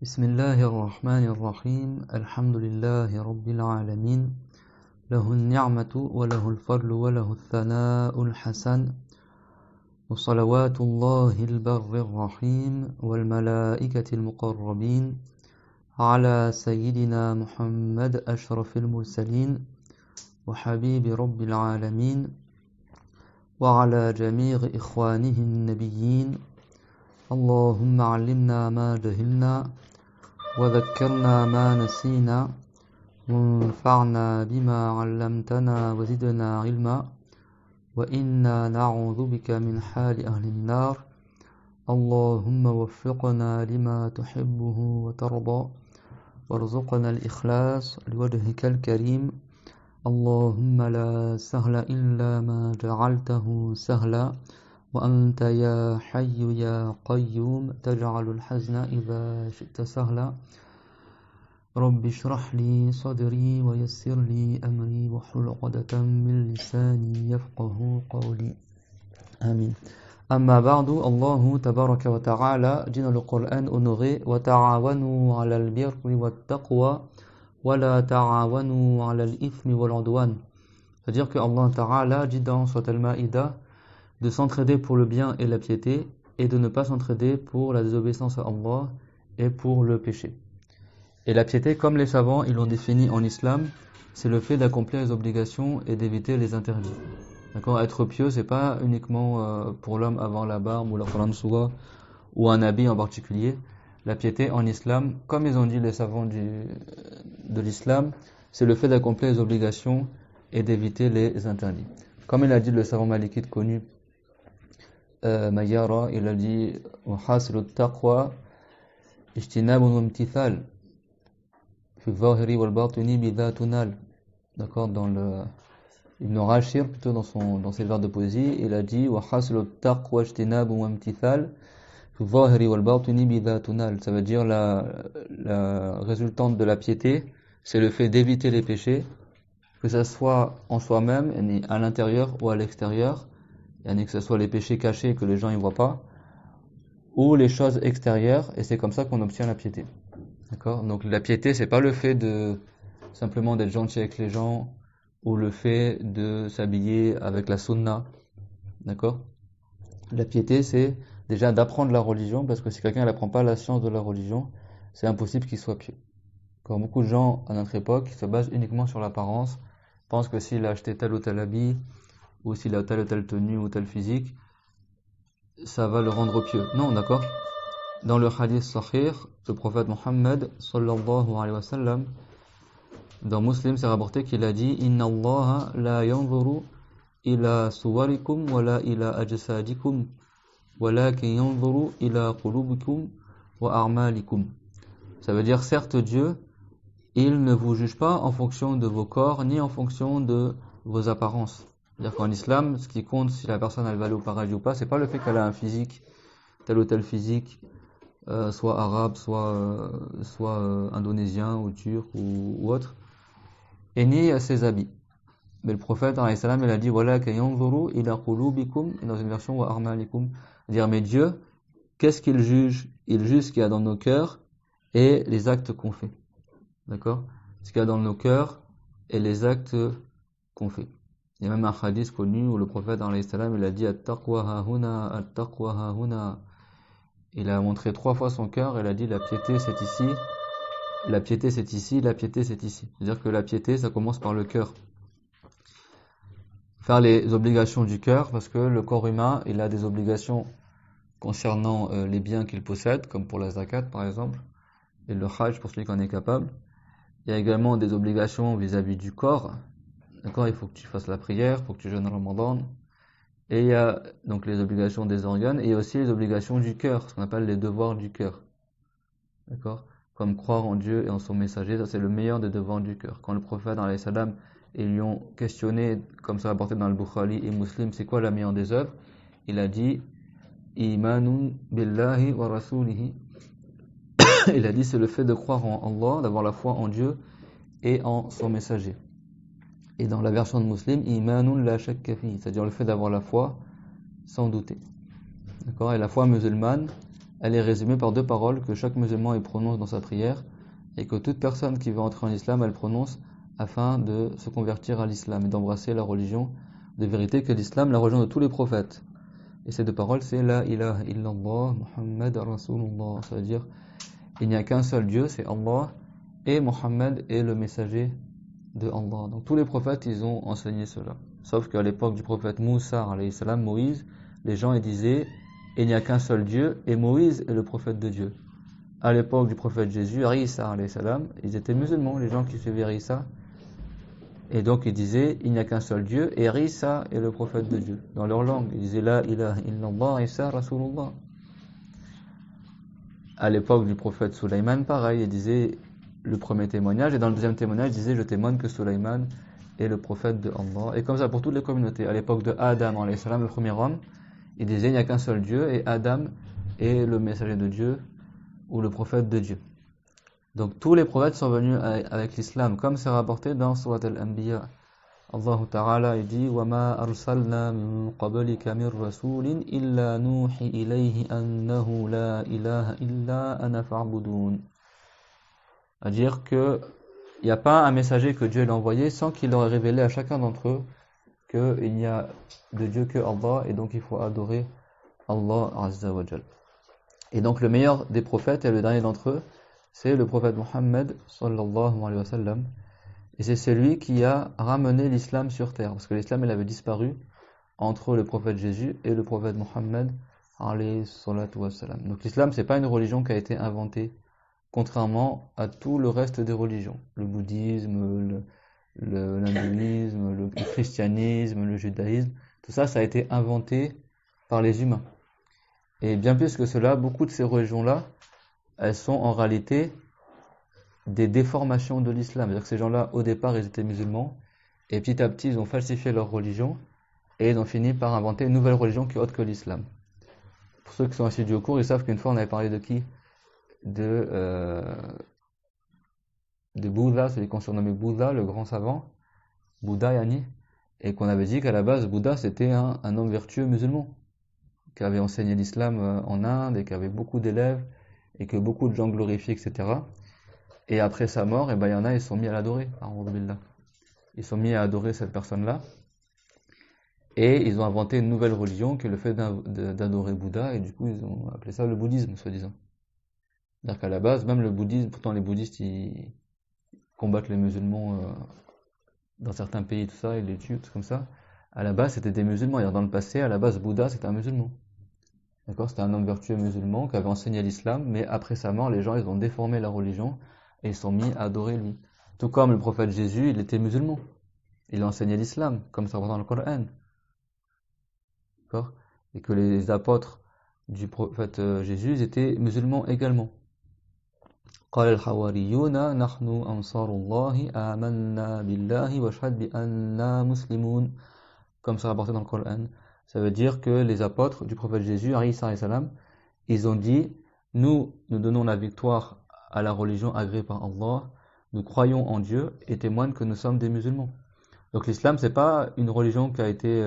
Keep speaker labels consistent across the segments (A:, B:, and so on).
A: بسم الله الرحمن الرحيم الحمد لله رب العالمين له النعمة وله الفضل وله الثناء الحسن وصلوات الله البر الرحيم والملائكة المقربين على سيدنا محمد أشرف المرسلين وحبيب رب العالمين وعلى جميع إخوانه النبيين اللهم علمنا ما جهلنا وذكرنا ما نسينا وانفعنا بما علمتنا وزدنا علما وإنا نعوذ بك من حال أهل النار اللهم وفقنا لما تحبه وترضى وارزقنا الإخلاص لوجهك الكريم اللهم لا سهل إلا ما جعلته سهلا وأنت يا حي يا قيوم تجعل الحزن إذا شئت سهلا رب اشرح لي صدري ويسر لي أمري واحلل عقدة من لساني يفقه قولي آمين أما بعد الله تبارك وتعالى dit dans le Coran honoré وتعاونوا على البر والتقوى ولا تعاونوا على الإثم والعدوان c'est-à-dire que Allah Ta'ala dit dans Surat Al-Ma'idah de s'entraider pour le bien et la piété et de ne pas s'entraider pour la désobéissance à Allah et pour le péché. Et la piété, comme les savants ils l'ont défini en islam, c'est le fait d'accomplir les obligations et d'éviter les interdits. D'accord ? Être pieux, c'est pas uniquement pour l'homme avant la barbe ou la Quran Soura ou un habit en particulier. La piété en islam, comme ils ont dit les savants de l'islam, c'est le fait d'accomplir les obligations et d'éviter les interdits. Comme il a dit le savant malikite connu Mayyara, il a dit وحاصل التقوى اجتناب وامتثال في الظاهر والباطن بذا تنال. D'accord, dans le Ibn Rashir, plutôt dans ses vers de poésie, il a dit وحاصل التقوى اجتناب وامتثال في الظاهر والباطن بذا تنال. Ça veut dire la résultante de la piété, c'est le fait d'éviter les péchés, que ça soit en soi-même, à l'intérieur ou à l'extérieur, que ce soit les péchés cachés que les gens ne voient pas, ou les choses extérieures, et c'est comme ça qu'on obtient la piété. D'accord ? Donc la piété, c'est pas le fait de simplement d'être gentil avec les gens, ou le fait de s'habiller avec la sunna. D'accord ? La piété, c'est déjà d'apprendre la religion, parce que si quelqu'un n'apprend pas la science de la religion, c'est impossible qu'il soit pieux. Quand beaucoup de gens à notre époque se basent uniquement sur l'apparence, pensent que s'il a acheté tel ou tel habit, ou s'il a telle ou telle tenue ou tel physique, ça va le rendre pieux. Non, d'accord ? Dans le hadith sahih, le prophète Mohammed sallallahu alayhi wa sallam, dans Muslim, c'est rapporté qu'il a dit Inna Allah la yanzuru ila suwarikum wa la ila ajsadikum walakin yanzuru ila qulubikum wa a'malikum. Ça veut dire, certes Dieu, il ne vous juge pas en fonction de vos corps ni en fonction de vos apparences. C'est-à-dire qu'en islam, ce qui compte si la personne elle va aller au paradis ou pas, c'est pas le fait qu'elle a un physique, tel ou tel physique, soit arabe, soit indonésien ou turc ou autre, et ni ses habits. Mais le prophète alayhi salam, il a dit voilà kayanzuru ila qulubikum, et dans une version wa a'malikum, dire mais Dieu, qu'est-ce qu'il juge ? Il juge ce qu'il y a dans nos cœurs et les actes qu'on fait. D'accord ? Ce qu'il y a dans nos cœurs et les actes qu'on fait. Il y a même un hadith connu où le prophète alayhi salam, il a dit at-taqwa hahuna, at-taqwa hahuna. Il a montré 3 fois son cœur et il a dit la piété c'est ici, la piété c'est ici, la piété c'est ici. C'est-à-dire que la piété ça commence par le cœur. Faire les obligations du cœur, parce que le corps humain il a des obligations concernant les biens qu'il possède, comme pour la zakat par exemple, et le hajj pour celui qui en est capable. Il y a également des obligations vis-à-vis du corps. D'accord, il faut que tu fasses la prière, il faut que tu jeûnes Ramadan. Et il y a donc les obligations des organes et aussi les obligations du cœur, ce qu'on appelle les devoirs du cœur. D'accord ? Comme croire en Dieu et en son messager, ça c'est le meilleur des devoirs du cœur. Quand le prophète alayhi salam, ils lui ont questionné, comme ça rapporté dans le Bukhari et Muslim, c'est quoi la meilleure des œuvres ? Il a dit Imanun billahi wa rasulihi. Il a dit c'est le fait de croire en Allah, d'avoir la foi en Dieu et en son messager. Et dans la version de Muslim, imanun la shakka fi, c'est-à-dire le fait d'avoir la foi sans douter. D'accord ? Et la foi musulmane, elle est résumée par deux paroles que chaque musulman y prononce dans sa prière et que toute personne qui veut entrer en islam, elle prononce afin de se convertir à l'islam et d'embrasser la religion de vérité que l'islam, la religion de tous les prophètes. Et ces deux paroles, c'est La ilaha illallah Muhammad Rasulullah. Ça veut dire, il n'y a qu'un seul Dieu, c'est Allah, et Muhammad est le messager de Allah. Donc tous les prophètes, ils ont enseigné cela. Sauf qu'à l'époque du prophète Moussa, alayhi salam, Moïse, les gens ils disaient, il n'y a qu'un seul Dieu, et Moïse est le prophète de Dieu. À l'époque du prophète Jésus, Isa, alayhi salam, ils étaient musulmans, les gens qui suivaient Isa. Et donc ils disaient, il n'y a qu'un seul Dieu, et Isa est le prophète de Dieu. Dans leur langue, ils disaient, La ilaha illallah, Isa Rasulullah. À l'époque du prophète Sulaiman, pareil, il disait le premier témoignage, et dans le deuxième témoignage, il disait, je témoigne que Sulaiman est le prophète de Allah. Et comme ça pour toutes les communautés. À l'époque de Adam, alayhi salam, le premier homme, il disait, il n'y a qu'un seul Dieu, et Adam est le messager de Dieu, ou le prophète de Dieu. Donc tous les prophètes sont venus avec l'islam, comme c'est rapporté dans Surat al-Anbiya. Allah Ta'ala dit وَمَا أَرْسَلْنَا مِن قَبْلِكَ مِن رَّسُولٍ إِلَّا نُوحِي إِلَيْهِ أَنَّهُ لَا إِلَهَ إِلَّا أَنَا فَاعْبُدُونِ. C'est-à-dire qu'il n'y a pas un messager que Dieu l'a envoyé sans qu'il leur ait révélé à chacun d'entre eux qu'il n'y a de Dieu que Allah et donc il faut adorer Allah Azza wa Jal. Et donc le meilleur des prophètes et le dernier d'entre eux, c'est le prophète Muhammad sallallahu alayhi wa sallam. Et c'est celui qui a ramené l'islam sur terre. Parce que l'islam, il avait disparu entre le prophète Jésus et le prophète Muhammad alayhi salatu wa sallam. Donc l'islam, c'est pas une religion qui a été inventée, contrairement à tout le reste des religions. Le bouddhisme, l'hindouisme, le christianisme, le judaïsme, tout ça, ça a été inventé par les humains. Et bien plus que cela, beaucoup de ces religions-là, elles sont en réalité des déformations de l'islam. C'est-à-dire que ces gens-là, au départ, ils étaient musulmans, et petit à petit, ils ont falsifié leur religion, et ils ont fini par inventer une nouvelle religion qui est autre que l'islam. Pour ceux qui sont assidus au cours, ils savent qu'une fois, on avait parlé de qui? De Bouddha, celui qu'on surnommait Bouddha, le grand savant, Bouddha Yani, et qu'on avait dit qu'à la base, Bouddha, c'était un homme vertueux musulman, qui avait enseigné l'islam en Inde, et qui avait beaucoup d'élèves, et que beaucoup de gens glorifiaient, etc. Et après sa mort, il y en a, ils sont mis à l'adorer. Ils sont mis à adorer cette personne-là. Et ils ont inventé une nouvelle religion qui est le fait d'adorer Bouddha. Et du coup, ils ont appelé ça le bouddhisme, soi-disant. C'est-à-dire qu'à la base, même le bouddhisme, pourtant les bouddhistes, ils combattent les musulmans dans certains pays, tout ça, ils les tuent, tout comme ça. À la base, c'était des musulmans. Dans le passé, à la base, Bouddha, c'était un musulman. D'accord? C'était un homme vertueux musulman qui avait enseigné l'islam. Mais après sa mort, les gens, ils ont déformé la religion. Et ils sont mis à adorer lui. Tout comme le prophète Jésus, il était musulman. Il a enseigné l'islam, comme ça va dans le Coran. D'accord? Et que les apôtres du prophète Jésus, ils étaient musulmans également. قال الحواريون نحن أنصار الله آمنا بالله واشهد بأننا مسلمون. Comme ça rapporté dans le Coran. Ça veut dire que les apôtres du prophète Jésus, alayhi salam, ils ont dit, nous donnons la victoire à la religion agréée par Allah, nous croyons en Dieu et témoignent que nous sommes des musulmans. Donc l'islam, c'est pas une religion qui a été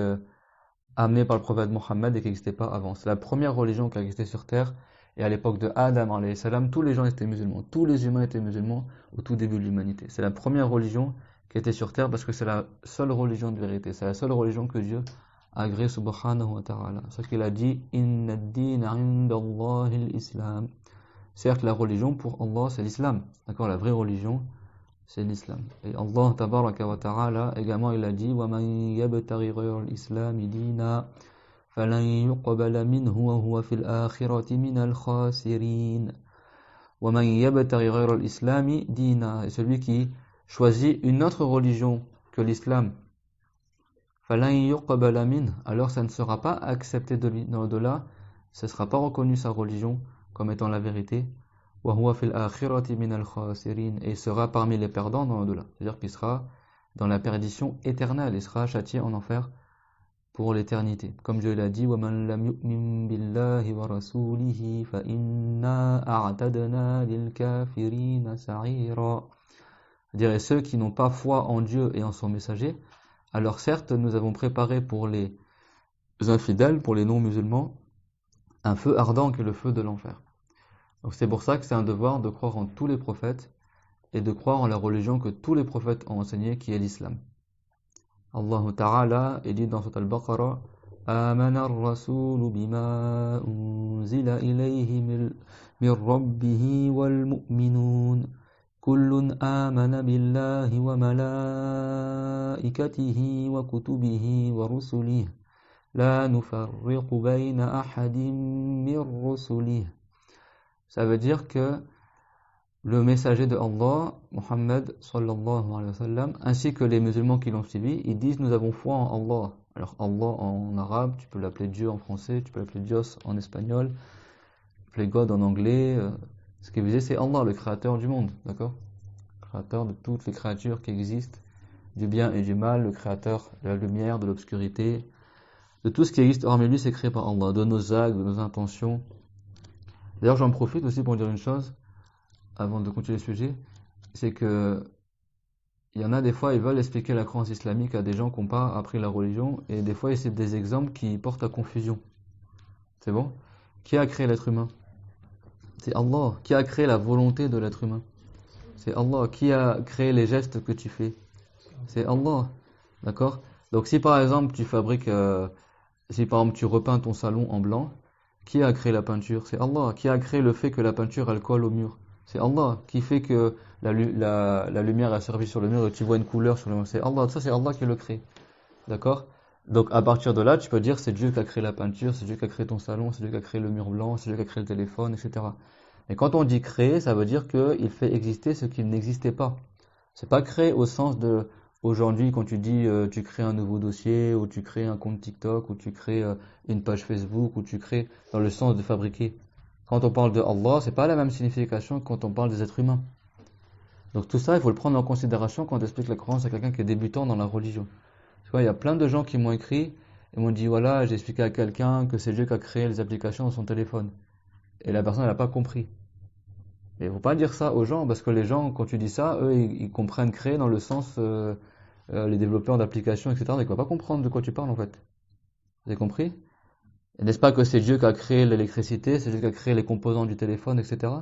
A: amenée par le prophète Mohammed et qui n'existait pas avant. C'est la première religion qui a existé sur terre. Et à l'époque de Adam, alayhi salam, tous les gens étaient musulmans. Tous les humains étaient musulmans au tout début de l'humanité. C'est la première religion qui était sur terre parce que c'est la seule religion de vérité. C'est la seule religion que Dieu a agréée subhanahu wa ta'ala. C'est ce qu'il a dit, Inna ad-dina 'inda Allahi al-Islam. Certes, la religion pour Allah, c'est l'islam. D'accord? La vraie religion, c'est l'islam. Et Allah, tabaraka wa ta'ala, également, il a dit, وَمَنْ يَبْتَغِي غَيْرَ الْإِسْلَامِ دِينًا فَلَنْ يُقْبَلَ مِنْهُ وَهُوَ فِي الْآخِرَةِ مِنَ الْخَاسِرِينَ. وَمَنْ يَبْتَغِي غَيْرَ الْإِسْلَامِ دِينًا. Et celui qui choisit une autre religion que l'islam, فَلَنْ يُقْبَلَ مِنْهُ. Alors ça ne sera pas accepté de lui. Dans l'au-delà, ce ne sera pas reconnu sa religion comme étant la vérité. وَهُوَ فِي الْآخِرَةِ مِنَ الْخَاسِرِينَ. Et il sera parmi les perdants dans l'au-delà. C'est-à-dire qu'il sera dans la perdition éternelle. Il sera châtié en enfer pour l'éternité. Comme Dieu l'a dit, وَمَنْ لَمْ يُؤْمِنْ بِاللَّهِ وَرَسُولِهِ فَإِنَّا أَعْتَدْنَا لِلْكَافِرِينَ سَعِيرًا. C'est-à-dire ceux qui n'ont pas foi en Dieu et en son messager, alors certes, nous avons préparé pour les infidèles, pour les non-musulmans, un feu ardent qui est le feu de l'enfer. Donc c'est pour ça que c'est un devoir de croire en tous les prophètes et de croire en la religion que tous les prophètes ont enseignée, qui est l'islam. Allah Ta'ala dit dans Sourate Al-Baqarah: Amana ar-rasulu bima unzila ilayhi min rabbihi wal mu'minun kullun amana billahi wa malaikatihi wa kutubihi wa rusulihi la nufarriqu bayna ahadin min rusulihi. Ça veut dire que le messager de Allah, Muhammad sallallahu alayhi wa sallam, ainsi que les musulmans qui l'ont suivi, ils disent: nous avons foi en Allah. Alors Allah en arabe, tu peux l'appeler Dieu en français, tu peux l'appeler Dios en espagnol, tu peux l'appeler God en anglais. Ce qui veut dire, c'est Allah, le créateur du monde, d'accord? Le créateur de toutes les créatures qui existent, du bien et du mal, le créateur de la lumière, de l'obscurité, de tout ce qui existe hormis lui, c'est créé par Allah, de nos actes, de nos intentions. D'ailleurs, j'en profite aussi pour dire une chose, avant de continuer le sujet, c'est que il y en a des fois, ils veulent expliquer la croyance islamique à des gens qui n'ont pas appris la religion, et des fois, ils citent des exemples qui portent à confusion. C'est bon? Qui a créé l'être humain? C'est Allah. Qui a créé la volonté de l'être humain? C'est Allah. Qui a créé les gestes que tu fais? C'est Allah. D'accord? Donc si par exemple tu fabriques, si par exemple tu repeins ton salon en blanc, qui a créé la peinture? C'est Allah. Qui a créé le fait que la peinture elle colle au mur? C'est Allah. Qui fait que la lumière a servi sur le mur et tu vois une couleur sur le mur? C'est Allah. Ça c'est Allah qui le crée. D'accord? Donc à partir de là, tu peux dire c'est Dieu qui a créé la peinture, c'est Dieu qui a créé ton salon, c'est Dieu qui a créé le mur blanc, c'est Dieu qui a créé le téléphone, etc. Mais quand on dit créer, ça veut dire qu'il fait exister ce qui n'existait pas. C'est pas créer au sens de aujourd'hui quand tu dis tu crées un nouveau dossier ou tu crées un compte TikTok ou tu crées une page Facebook ou tu crées dans le sens de fabriquer. Quand on parle de Allah, c'est pas la même signification que quand on parle des êtres humains. Donc tout ça, il faut le prendre en considération quand on explique la croyance à quelqu'un qui est débutant dans la religion. Tu vois, il y a plein de gens qui m'ont écrit et m'ont dit voilà, j'ai expliqué à quelqu'un que c'est Dieu qui a créé les applications dans son téléphone. Et la personne n'a pas compris. Mais il ne faut pas dire ça aux gens, parce que les gens, quand tu dis ça, eux, ils comprennent créer dans le sens les développeurs d'applications, etc. Donc ils ne vont pas comprendre de quoi tu parles en fait. Vous avez compris? Et n'est-ce pas que c'est Dieu qui a créé l'électricité, c'est Dieu qui a créé les composants du téléphone, etc.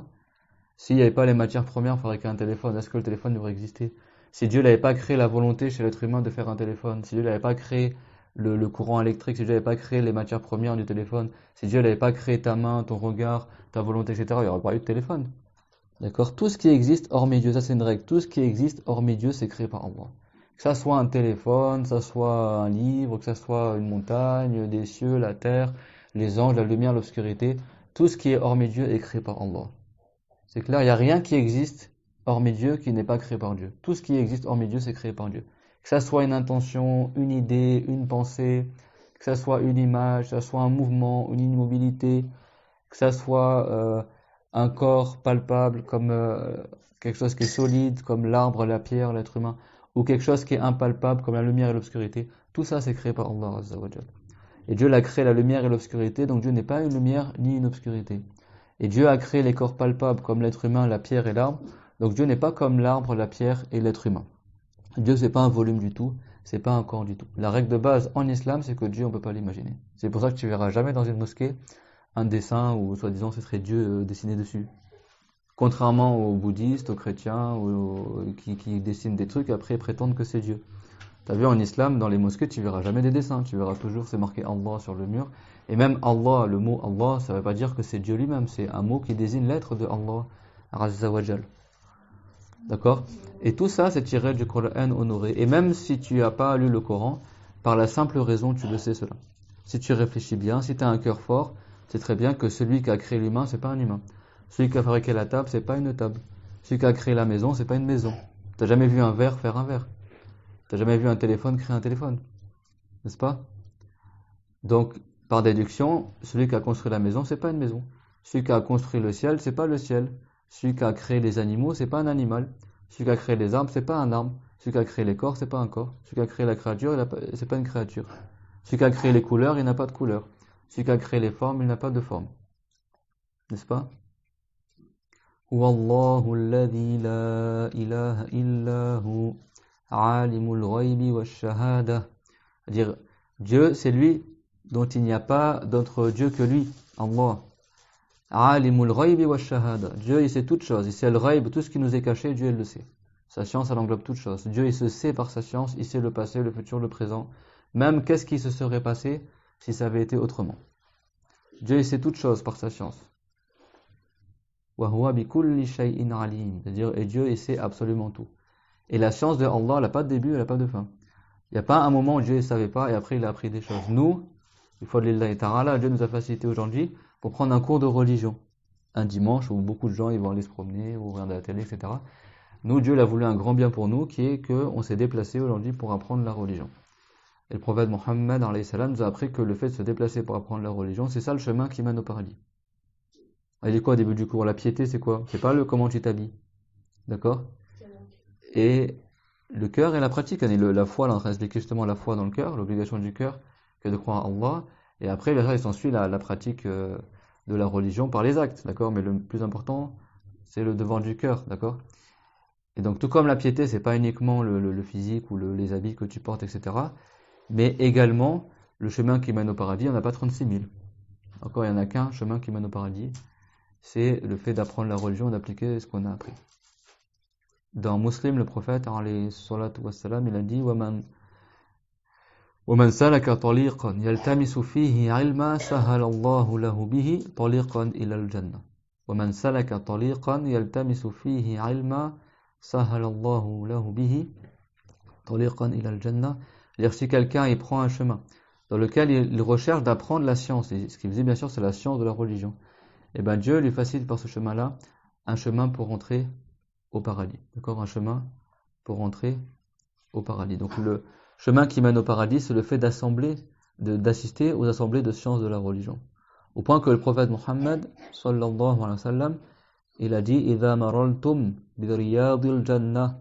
A: S'il n'y avait pas les matières premières pour fabriquer un téléphone, est-ce que le téléphone devrait exister? Si Dieu n'avait pas créé la volonté chez l'être humain de faire un téléphone, si Dieu n'avait pas créé le courant électrique, si Dieu n'avait pas créé les matières premières du téléphone, si Dieu n'avait pas créé ta main, ton regard, ta volonté, etc., il n'y aurait pas eu de téléphone. D'accord? Tout ce qui existe hormis Dieu, ça c'est une règle, tout ce qui existe hormis Dieu, c'est créé par Allah. Que ça soit un téléphone, que ça soit un livre, que ça soit une montagne, des cieux, la terre, les anges, la lumière, l'obscurité, tout ce qui est hormis Dieu est créé par Allah. C'est clair, il n'y a rien qui existe hormis Dieu qui n'est pas créé par Dieu. Tout ce qui existe hormis Dieu, c'est créé par Dieu. Que ça soit une intention, une idée, une pensée, que ça soit une image, que ça soit un mouvement, une immobilité, que ça soit un corps palpable comme quelque chose qui est solide, comme l'arbre, la pierre, l'être humain, ou quelque chose qui est impalpable comme la lumière et l'obscurité. Tout ça, c'est créé par Allah Azza wa Jal. Et Dieu l'a créé la lumière et l'obscurité, donc Dieu n'est pas une lumière ni une obscurité. Et Dieu a créé les corps palpables comme l'être humain, la pierre et l'arbre. Donc Dieu n'est pas comme l'arbre, la pierre et l'être humain. Dieu c'est pas un volume du tout, c'est pas un corps du tout. La règle de base en islam c'est que Dieu on peut pas l'imaginer. C'est pour ça que tu verras jamais dans une mosquée un dessin où soi-disant ce serait Dieu dessiné dessus. Contrairement aux bouddhistes, aux chrétiens qui dessinent des trucs après prétendent que c'est Dieu. T'as vu en islam, dans les mosquées, tu verras jamais des dessins, tu verras toujours c'est marqué Allah sur le mur. Et même Allah, le mot Allah, ça ne veut pas dire que c'est Dieu lui-même, c'est un mot qui désigne l'être de Allah, Azza wa Jal. D'accord? Et tout ça, c'est tiré du Coran honoré. Et même si tu n'as pas lu le Coran, par la simple raison, tu le sais cela. Si tu réfléchis bien, si tu as un cœur fort, c'est très bien que celui qui a créé l'humain, c'est pas un humain. Celui qui a fabriqué la table, c'est pas une table. Celui qui a créé la maison, c'est pas une maison. T'as jamais vu un verre faire un verre. T'as jamais vu un téléphone créer un téléphone. N'est-ce pas? Donc, par déduction, celui qui a construit la maison, c'est pas une maison. Celui qui a construit le ciel, c'est pas le ciel. Celui qui a créé les animaux, c'est pas un animal. Celui qui a créé les arbres, c'est pas un arbre. Celui qui a créé les corps, c'est pas un corps. Celui qui a créé la créature, c'est pas une créature. Celui qui a créé les couleurs, il n'a pas de couleur. Celui qui a créé les formes, il n'a pas de forme. N'est-ce pas? Wallahu alladhi la ilaha illa hu alimul ghaybi wash shahada. C'est-à-dire, Dieu, c'est lui, dont il n'y a pas d'autre Dieu que lui, Allah. Alimul ghaybi wa shahada. Dieu, il sait toutes choses. Il sait le ghayb, tout ce qui nous est caché, Dieu, il le sait. Sa science, elle englobe toutes choses. Dieu, il se sait par sa science, il sait le passé, le futur, le présent. Même qu'est-ce qui se serait passé si ça avait été autrement. Dieu, il sait toutes choses par sa science. Wa huwa bi kulli shay'in alim. C'est-à-dire, et Dieu, il sait absolument tout. Et la science de Allah, elle n'a pas de début, elle n'a pas de fin. Il n'y a pas un moment où Dieu ne savait pas et après il a appris des choses. Nous, il faut lillahi ta'ala, Dieu nous a facilité aujourd'hui pour prendre un cours de religion. Un dimanche où beaucoup de gens ils vont aller se promener ou regarder la télé, etc. Nous, Dieu l'a voulu un grand bien pour nous qui est qu'on s'est déplacé aujourd'hui pour apprendre la religion. Et le prophète Mohammed alayhi salam nous a appris que le fait de se déplacer pour apprendre la religion, c'est ça le chemin qui mène au paradis. Il dit quoi au début du cours? La piété, c'est quoi? C'est pas le comment tu t'habilles. D'accord? Et le cœur et la pratique. La foi, là, on est en train d'expliquer justement la foi dans le cœur, l'obligation du cœur, que de croire en Allah. Et après, il s'ensuit la pratique de la religion par les actes, d'accord? Mais le plus important, c'est le devant du cœur, d'accord? Et donc, tout comme la piété, c'est pas uniquement le physique ou les habits que tu portes, etc. Mais également, le chemin qui mène au paradis, il n'y en a pas 36 000. Encore, il n'y en a qu'un chemin qui mène au paradis. C'est le fait d'apprendre la religion et d'appliquer ce qu'on a appris. Dans Muslim, le prophète, alayhi salatu wassalam, il a dit وَمَنْ سَلَكَ طَرِيقًا يَلْتَمِسُ فِيهِ عِلْمًا سَهَّلَ اللَّهُ لَهُ بِهِ طَرِيقًا إِلَى الْجَنَّةِ وَمَنْ سَلَكَ طَرِيقًا يَلْتَمِسُ فِيهِ عِلْمًا سَهَّلَ اللَّهُ لَهُ بِهِ طَرِيقًا إِلَى الْجَنَّةِ. C'est-à-dire, si quelqu'un il prend un chemin dans lequel il recherche d'apprendre la science, et ce qu'il faisait bien sûr c'est la science de la religion, et bien Dieu lui facilite par ce chemin-là un chemin pour rentrer au paradis. D'accord? Un chemin pour rentrer au paradis. Donc le chemin qui mène au paradis, c'est le fait d'assister aux assemblées de sciences de la religion. Au point que le prophète Mohammed, sallallahu alayhi wa sallam, il a dit إِذَا مَرَلْتُمْ بِرِيَاضِ الْجَنَّةِ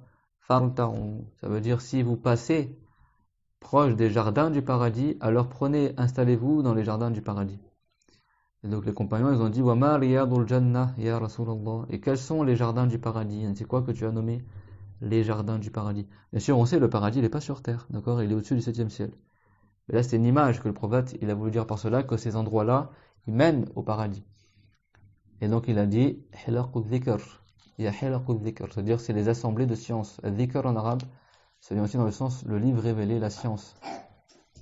A: فَارْتَعُوا. Ça veut dire, si vous passez proche des jardins du paradis, alors installez-vous dans les jardins du paradis. Et donc les compagnons, ils ont dit وَمَا رِيَاضُ الْجَنَّةِ يَا رَسُولَ اللَّهِ. Et quels sont les jardins du paradis? C'est quoi que tu as nommé les jardins du paradis? Bien sûr, on sait, le paradis, il n'est pas sur terre, d'accord? Il est au-dessus du 7e ciel. Mais là, c'est une image que le prophète, il a voulu dire par cela, que ces endroits-là, ils mènent au paradis. Et donc, il a dit, hilaqu dhikr. Il y a hilaqu dhikr, c'est-à-dire, c'est les assemblées de sciences. Dhikr en arabe, ça vient aussi dans le sens, le livre révélé, la science.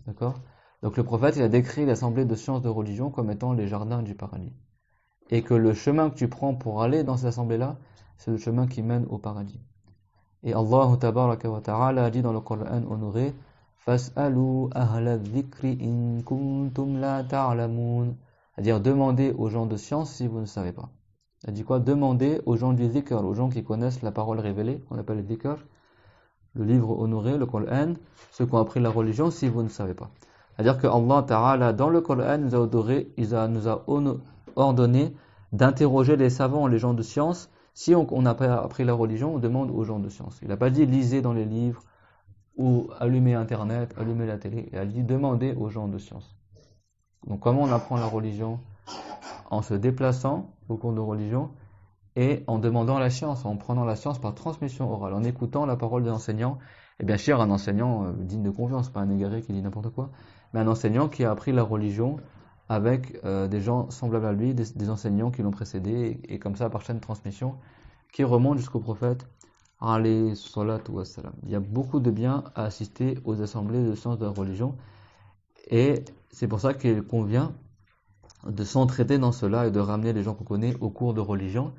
A: D'accord? Donc, le prophète, il a décrit l'assemblée de sciences de religion comme étant les jardins du paradis. Et que le chemin que tu prends pour aller dans ces assemblées-là, c'est le chemin qui mène au paradis. Et Allah tabaraka wa ta'ala a dit dans le Coran honoré, Fas'alu ahla dhikri in kuntum la ta'lamun. C'est-à-dire, demandez aux gens de science si vous ne savez pas. Il a dit quoi? Demandez aux gens du dhikr, aux gens qui connaissent la parole révélée, qu'on appelle le dhikr, le livre honoré, le Coran, ceux qui ont appris la religion, si vous ne savez pas. C'est-à-dire que Allah ta'ala, dans le Coran, nous a ordonné d'interroger les savants, les gens de science. Si on n'a pas appris la religion, on demande aux gens de science. Il n'a pas dit lisez dans les livres ou allumez Internet, allumez la télé. Il a dit demandez aux gens de science. Donc comment on apprend la religion? En se déplaçant au cours de religion et en demandant la science, en prenant la science par transmission orale, en écoutant la parole des enseignants. Et bien sûr, un enseignant digne de confiance, pas un égaré qui dit n'importe quoi, mais un enseignant qui a appris la religion avec des gens semblables à lui, des enseignants qui l'ont précédé, et comme ça par chaîne de transmission, qui remonte jusqu'au prophète, alayhi salatu wassalam. Il y a beaucoup de bien à assister aux assemblées de sciences de la religion, et c'est pour ça qu'il convient de s'entraider dans cela et de ramener les gens qu'on connaît au cours de religion,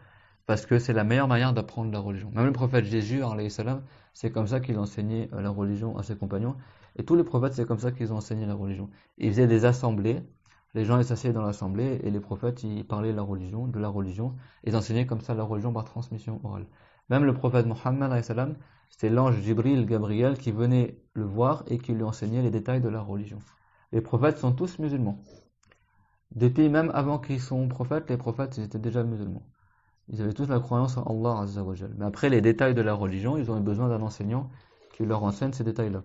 A: parce que c'est la meilleure manière d'apprendre la religion. Même le prophète Jésus, alayhi salam, c'est comme ça qu'il enseignait la religion à ses compagnons, et tous les prophètes, c'est comme ça qu'ils ont enseigné la religion. Ils faisaient des assemblées. Les gens ils s'assiedent dans l'assemblée et les prophètes ils parlaient de la religion, ils enseignaient comme ça la religion par transmission orale. Même le prophète Mohammed, c'était l'ange Jibril, Gabriel qui venait le voir et qui lui enseignait les détails de la religion. Les prophètes sont tous musulmans. Depuis même avant qu'ils soient prophètes, les prophètes ils étaient déjà musulmans. Ils avaient tous la croyance en Allah Azza wa Jal. Mais après les détails de la religion, ils ont eu besoin d'un enseignant qui leur enseigne ces détails-là.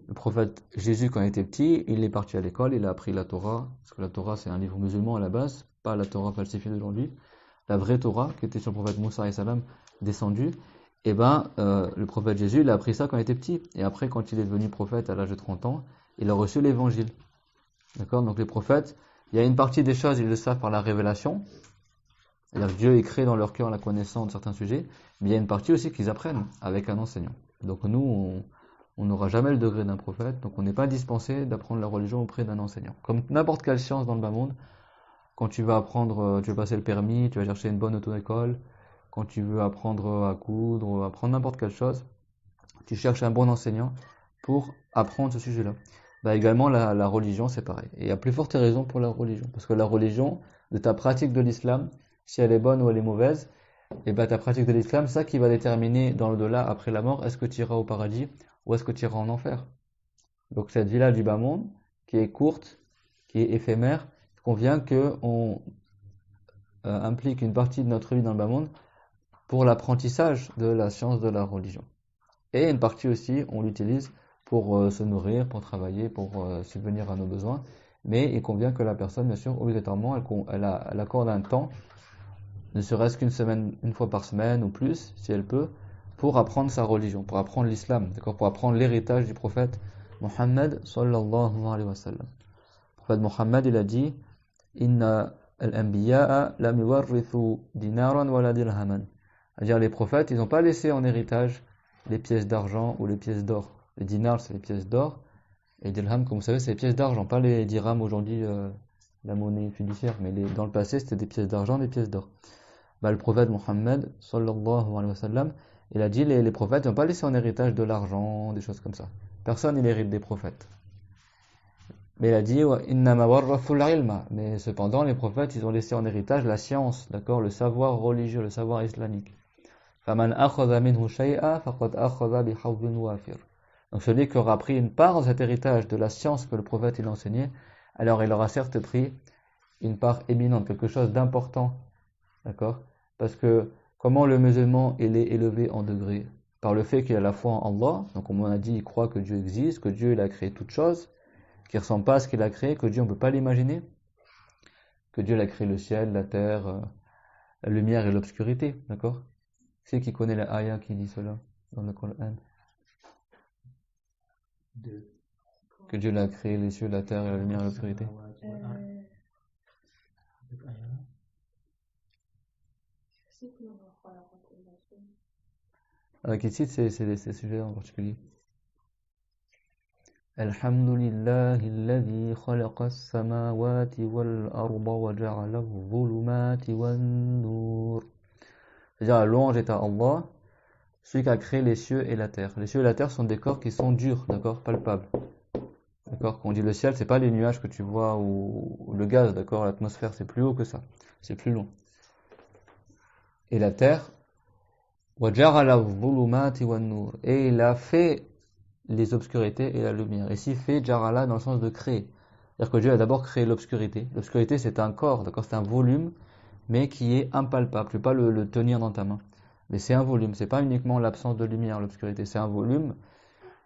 A: Le prophète Jésus, quand il était petit, il est parti à l'école, il a appris la Torah, parce que la Torah c'est un livre musulman à la base, pas la Torah falsifiée d'aujourd'hui, la vraie Torah qui était sur le prophète Moussa alayhi salam descendue. Et le prophète Jésus, il a appris ça quand il était petit. Et après, quand il est devenu prophète à l'âge de 30 ans, il a reçu l'évangile. D'accord? Donc les prophètes, il y a une partie des choses, ils le savent par la révélation. C'est-à-dire que Dieu écrit dans leur cœur la connaissance de certains sujets, mais il y a une partie aussi qu'ils apprennent avec un enseignant. Donc nous, on n'aura jamais le degré d'un prophète, donc on n'est pas dispensé d'apprendre la religion auprès d'un enseignant. Comme n'importe quelle science dans le bas monde, quand tu vas apprendre, tu veux passer le permis, tu vas chercher une bonne auto-école, quand tu veux apprendre à coudre, apprendre n'importe quelle chose, tu cherches un bon enseignant pour apprendre ce sujet-là. Bah également la religion c'est pareil. Et il y a plus forte raison pour la religion. Parce que la religion, de ta pratique de l'islam, si elle est bonne ou elle est mauvaise, et bah ta pratique de l'islam, c'est ça qui va déterminer dans l'au-delà, après la mort, est-ce que tu iras au paradis ou est-ce que tu iras en enfer. Donc cette vie-là du bas monde, qui est courte, qui est éphémère, il convient qu'on implique une partie de notre vie dans le bas monde pour l'apprentissage de la science de la religion. Et une partie aussi, on l'utilise pour se nourrir, pour travailler, pour subvenir à nos besoins. Mais il convient que la personne, bien sûr, obligatoirement, elle accorde un temps, ne serait-ce qu'une semaine, une fois par semaine ou plus, si elle peut, pour apprendre sa religion, pour apprendre l'islam, d'accord, pour apprendre l'héritage du prophète Mohammed sallallahu alayhi wa sallam. Le prophète Mohammed, il a dit Inna al-anbiya'a lam yuwarrithu dinaran wala dirhaman. C'est-à-dire les prophètes, ils n'ont pas laissé en héritage les pièces d'argent ou les pièces d'or. Les dinars, c'est les pièces d'or. Et dirham, comme vous savez, c'est les pièces d'argent. Pas les dirhams aujourd'hui, la monnaie fiduciaire. Mais dans le passé, c'était des pièces d'argent, des pièces d'or. Bah, le prophète Mohammed, sallallahu alayhi wa sallam, il a dit les prophètes n'ont pas laissé en héritage de l'argent, des choses comme ça. Personne il hérite des prophètes. Mais il a dit innama warrathul ilma. Mais cependant, les prophètes, ils ont laissé en héritage la science, d'accord, le savoir religieux, le savoir islamique. فَمَنْ أَخَذَ مِنْهُ شَيْئًا فَقَدْ أَخَذَ بِحَظٍّ وَافِرٍ. Donc celui qui aura pris une part dans cet héritage de la science que le prophète il enseignait, alors il aura certes pris une part éminente, quelque chose d'important, d'accord? Parce que comment le musulman il est élevé en degré? Par le fait qu'il a la foi en Allah, donc comme on a dit, il croit que Dieu existe, que Dieu il a créé toutes choses, qu'il ne ressemble pas à ce qu'il a créé, que Dieu on ne peut pas l'imaginer, que Dieu il a créé le ciel, la terre, la lumière et l'obscurité, d'accord? C'est qui connaît la ayah qui dit cela dans le Coran? Que Dieu a créé les cieux, la terre et la lumière et l'obscurité. Qui cite ces sujets en particulier? Alhamdulillahi alladhi khalaqa as-samawati wal arda wa ja'ala adh-dhulumati wan nur. C'est-à-dire la louange est à Allah, celui qui a créé les cieux et la terre. Les cieux et la terre sont des corps qui sont durs, d'accord, palpables. D'accord, quand on dit le ciel, c'est pas les nuages que tu vois ou le gaz, d'accord, l'atmosphère, c'est plus haut que ça, c'est plus long. Et la terre, وَجَعَلَ الظُّلُمَاتِ وَالنُّورِ. Et il a fait les obscurités et la lumière. Ici, fait jarala dans le sens de créer. C'est-à-dire que Dieu a d'abord créé l'obscurité. L'obscurité, c'est un corps, d'accord, c'est un volume, mais qui est impalpable. Tu ne peux pas le tenir dans ta main. Mais c'est un volume, c'est pas uniquement l'absence de lumière, l'obscurité. C'est un volume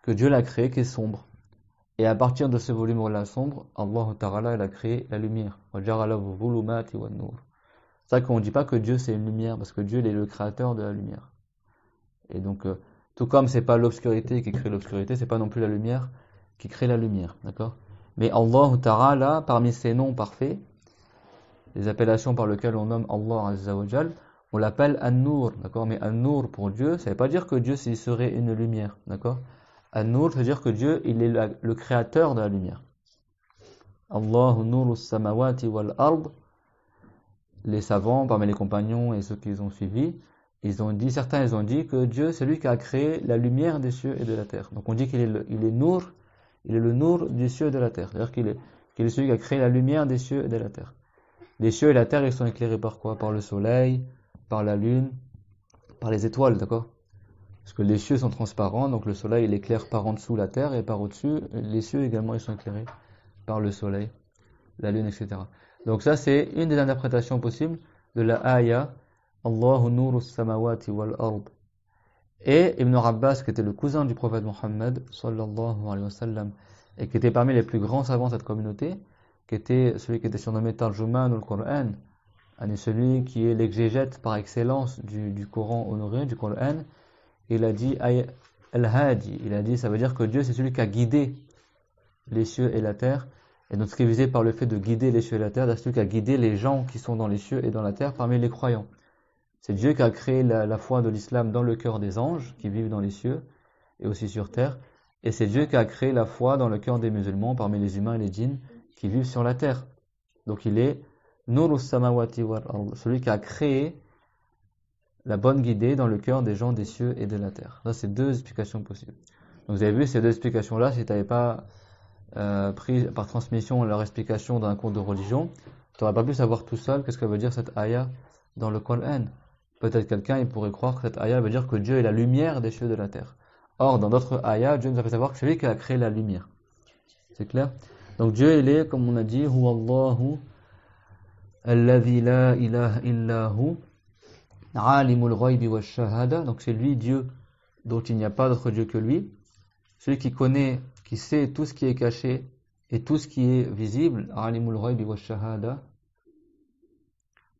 A: que Dieu l'a créé, qui est sombre. Et à partir de ce volume-là sombre, Allah Ta'ala, il a créé la lumière. وَجَعَلَ الظُّلُمَاتِ وَالنُّورِ. C'est ça qu'on ne dit pas que Dieu c'est une lumière, parce que Dieu il est le créateur de la lumière. Et donc, tout comme c'est pas l'obscurité qui crée l'obscurité, c'est pas non plus la lumière qui crée la lumière, d'accord? Mais Allah Ta'ala, parmi ses noms parfaits, les appellations par lesquelles on nomme Allah Azza wa Jal, on l'appelle An-Nur, d'accord? Mais An-Nur pour Dieu, ça veut pas dire que Dieu serait une lumière, d'accord? An-Nur, ça veut dire que Dieu, il est le créateur de la lumière. Allahu nuru samawati wal ard. Les savants, parmi les compagnons et ceux qui les ont suivis, certains ils ont dit que Dieu c'est lui qui a créé la lumière des cieux et de la terre. Donc on dit qu'il est il est le Nour du ciel et de la terre. C'est-à-dire qu'il est celui qui a créé la lumière des cieux et de la terre. Les cieux et la terre ils sont éclairés par quoi? Par le soleil, par la lune, par les étoiles, d'accord? Parce que les cieux sont transparents, donc le soleil il éclaire par en dessous la terre et par au-dessus, les cieux également ils sont éclairés par le soleil, la lune, etc. Donc ça c'est une des interprétations possibles de la ayah Allahu nuru samawati wal ard. Et Ibn Abbas, qui était le cousin du prophète Mohammed sallallahu alayhi wa sallam, et qui était parmi les plus grands savants de cette communauté, qui était celui qui était surnommé Tarjuman al-Qur'an, celui qui est l'exégète par excellence du Coran honoré, du Coran, il a dit Al-Hadi, il a dit ça veut dire que Dieu c'est celui qui a guidé les cieux et la terre, Et donc ce qui est visé par le fait de guider les cieux et la terre, c'est celui qui a guidé les gens qui sont dans les cieux et dans la terre parmi les croyants. C'est Dieu qui a créé la foi de l'islam dans le cœur des anges qui vivent dans les cieux et aussi sur terre. Et c'est Dieu qui a créé la foi dans le cœur des musulmans parmi les humains et les djinns qui vivent sur la terre. Donc il est Nurus Samawati wal Ard, celui qui a créé la bonne guidée dans le cœur des gens des cieux et de la terre. Ça, c'est deux explications possibles. Donc vous avez vu ces deux explications-là, si tu n'avais pas pris par transmission leur explication dans un cours de religion, tu n'aurais pas pu savoir tout seul qu'est-ce que veut dire cette ayah dans le Coran. Peut-être quelqu'un il pourrait croire que cette ayah veut dire que Dieu est la lumière des cieux et de la terre. Or, dans d'autres ayahs, Dieu nous a fait savoir que c'est lui qui a créé la lumière. C'est clair? Donc Dieu, il est, comme on a dit, Huwallahu alladhi la ilaha illahu alimul ghaybi wa shahada. Donc c'est lui, Dieu, dont il n'y a pas d'autre Dieu que lui. Celui qui connaît, qui sait tout ce qui est caché et tout ce qui est visible. Alimul ghaybi wa shahada.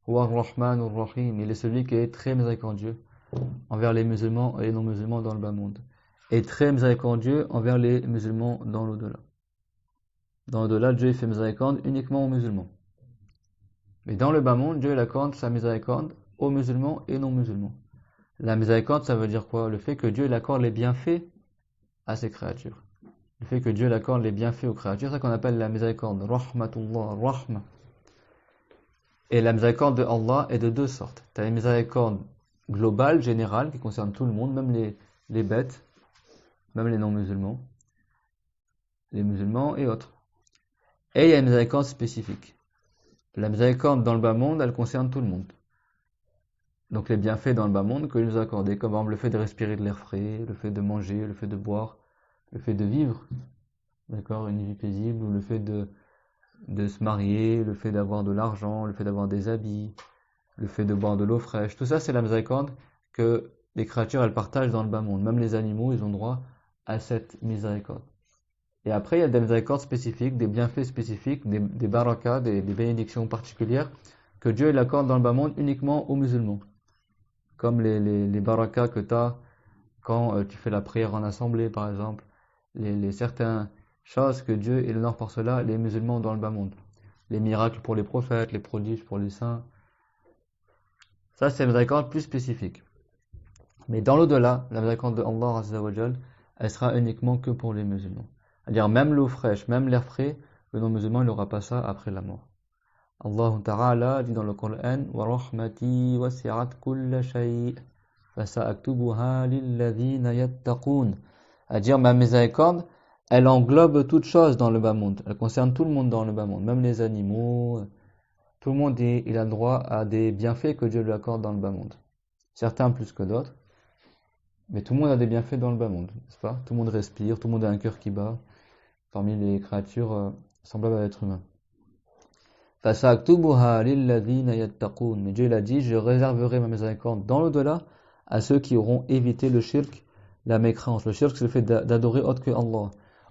A: Huwa ar-Rahmanur Rahim. Il est celui qui est très miséricordieux envers les musulmans et les non-musulmans dans le bas monde. Et très miséricordieux envers les musulmans dans l'au-delà. Dans l'au-delà, Dieu fait miséricorde uniquement aux musulmans. Mais dans le bas monde, Dieu accorde sa miséricorde aux musulmans et non-musulmans. La miséricorde, ça veut dire quoi? Le fait que Dieu accorde les bienfaits à ses créatures. Le fait que Dieu accorde les bienfaits aux créatures, c'est ça qu'on appelle la miséricorde. Rahmatullah, rahma. Et la miséricorde de Allah est de deux sortes. Tu as la miséricorde globale, générale, qui concerne tout le monde, même les bêtes, même les non-musulmans, les musulmans et autres. Et il y a une miséricorde spécifique. La miséricorde dans le bas monde, elle concerne tout le monde. Donc les bienfaits dans le bas monde que nous a accordés, comme par exemple le fait de respirer de l'air frais, le fait de manger, le fait de boire, le fait de vivre, d'accord, une vie paisible, ou le fait de se marier, le fait d'avoir de l'argent, le fait d'avoir des habits, le fait de boire de l'eau fraîche. Tout ça, c'est la miséricorde que les créatures, elles partagent dans le bas monde. Même les animaux, ils ont droit à cette miséricorde. Et après, il y a des miséricordes spécifiques, des bienfaits spécifiques, des barakas, des bénédictions particulières que Dieu il accorde dans le bas monde uniquement aux musulmans. Comme les barakas que tu as quand tu fais la prière en assemblée, par exemple. Les certaines choses que Dieu il honore par cela, les musulmans dans le bas monde. Les miracles pour les prophètes, les prodiges pour les saints. Ça, c'est la miséricorde plus spécifique. Mais dans l'au-delà, la miséricorde de Allah Azza wa Jal, elle sera uniquement que pour les musulmans. C'est-à-dire même l'eau fraîche, même l'air frais, le non-musulman, il n'aura pas ça après la mort. Allah Ta'ala dit dans le Coran « Wa rahmati wasi'at kulla shay' fasa'aktubuha lilladhina yattaqun » C'est-à-dire ma miséricorde, elle englobe toute chose dans le bas monde. Elle concerne tout le monde dans le bas monde, même les animaux. Tout le monde il a le droit à des bienfaits que Dieu lui accorde dans le bas monde. Certains plus que d'autres. Mais tout le monde a des bienfaits dans le bas monde, n'est-ce pas? Tout le monde respire, tout le monde a un cœur qui bat, parmi les créatures semblables à l'être humain. فَسَأَكْتُبُهَا لِلَّذِينَ يَتَّقُونَ. Mais Dieu l'a dit, je réserverai ma miséricorde dans l'au-delà à ceux qui auront évité le shirk, la mécréance. Le shirk, c'est le fait d'adorer autre que Allah.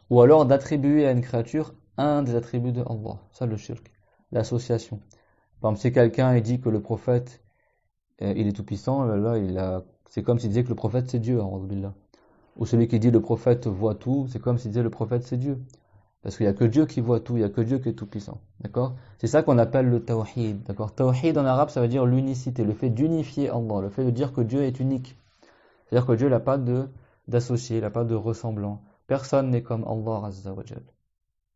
A: Ou alors d'attribuer à une créature un des attributs de Allah. Ça, le shirk. L'association. Par exemple, si quelqu'un dit que le prophète, il est tout puissant, là, c'est comme s'il disait que le prophète c'est Dieu, billah. Ou celui qui dit le prophète voit tout, c'est comme s'il disait le prophète c'est Dieu. Parce qu'il n'y a que Dieu qui voit tout, il n'y a que Dieu qui est tout puissant. D'accord? C'est ça qu'on appelle le tawhid. D'accord? Tawhid en arabe, ça veut dire l'unicité, le fait d'unifier Allah, le fait de dire que Dieu est unique. C'est-à-dire que Dieu n'a pas d'associé, il n'a pas de ressemblant. Personne n'est comme Allah Azza wa Jal.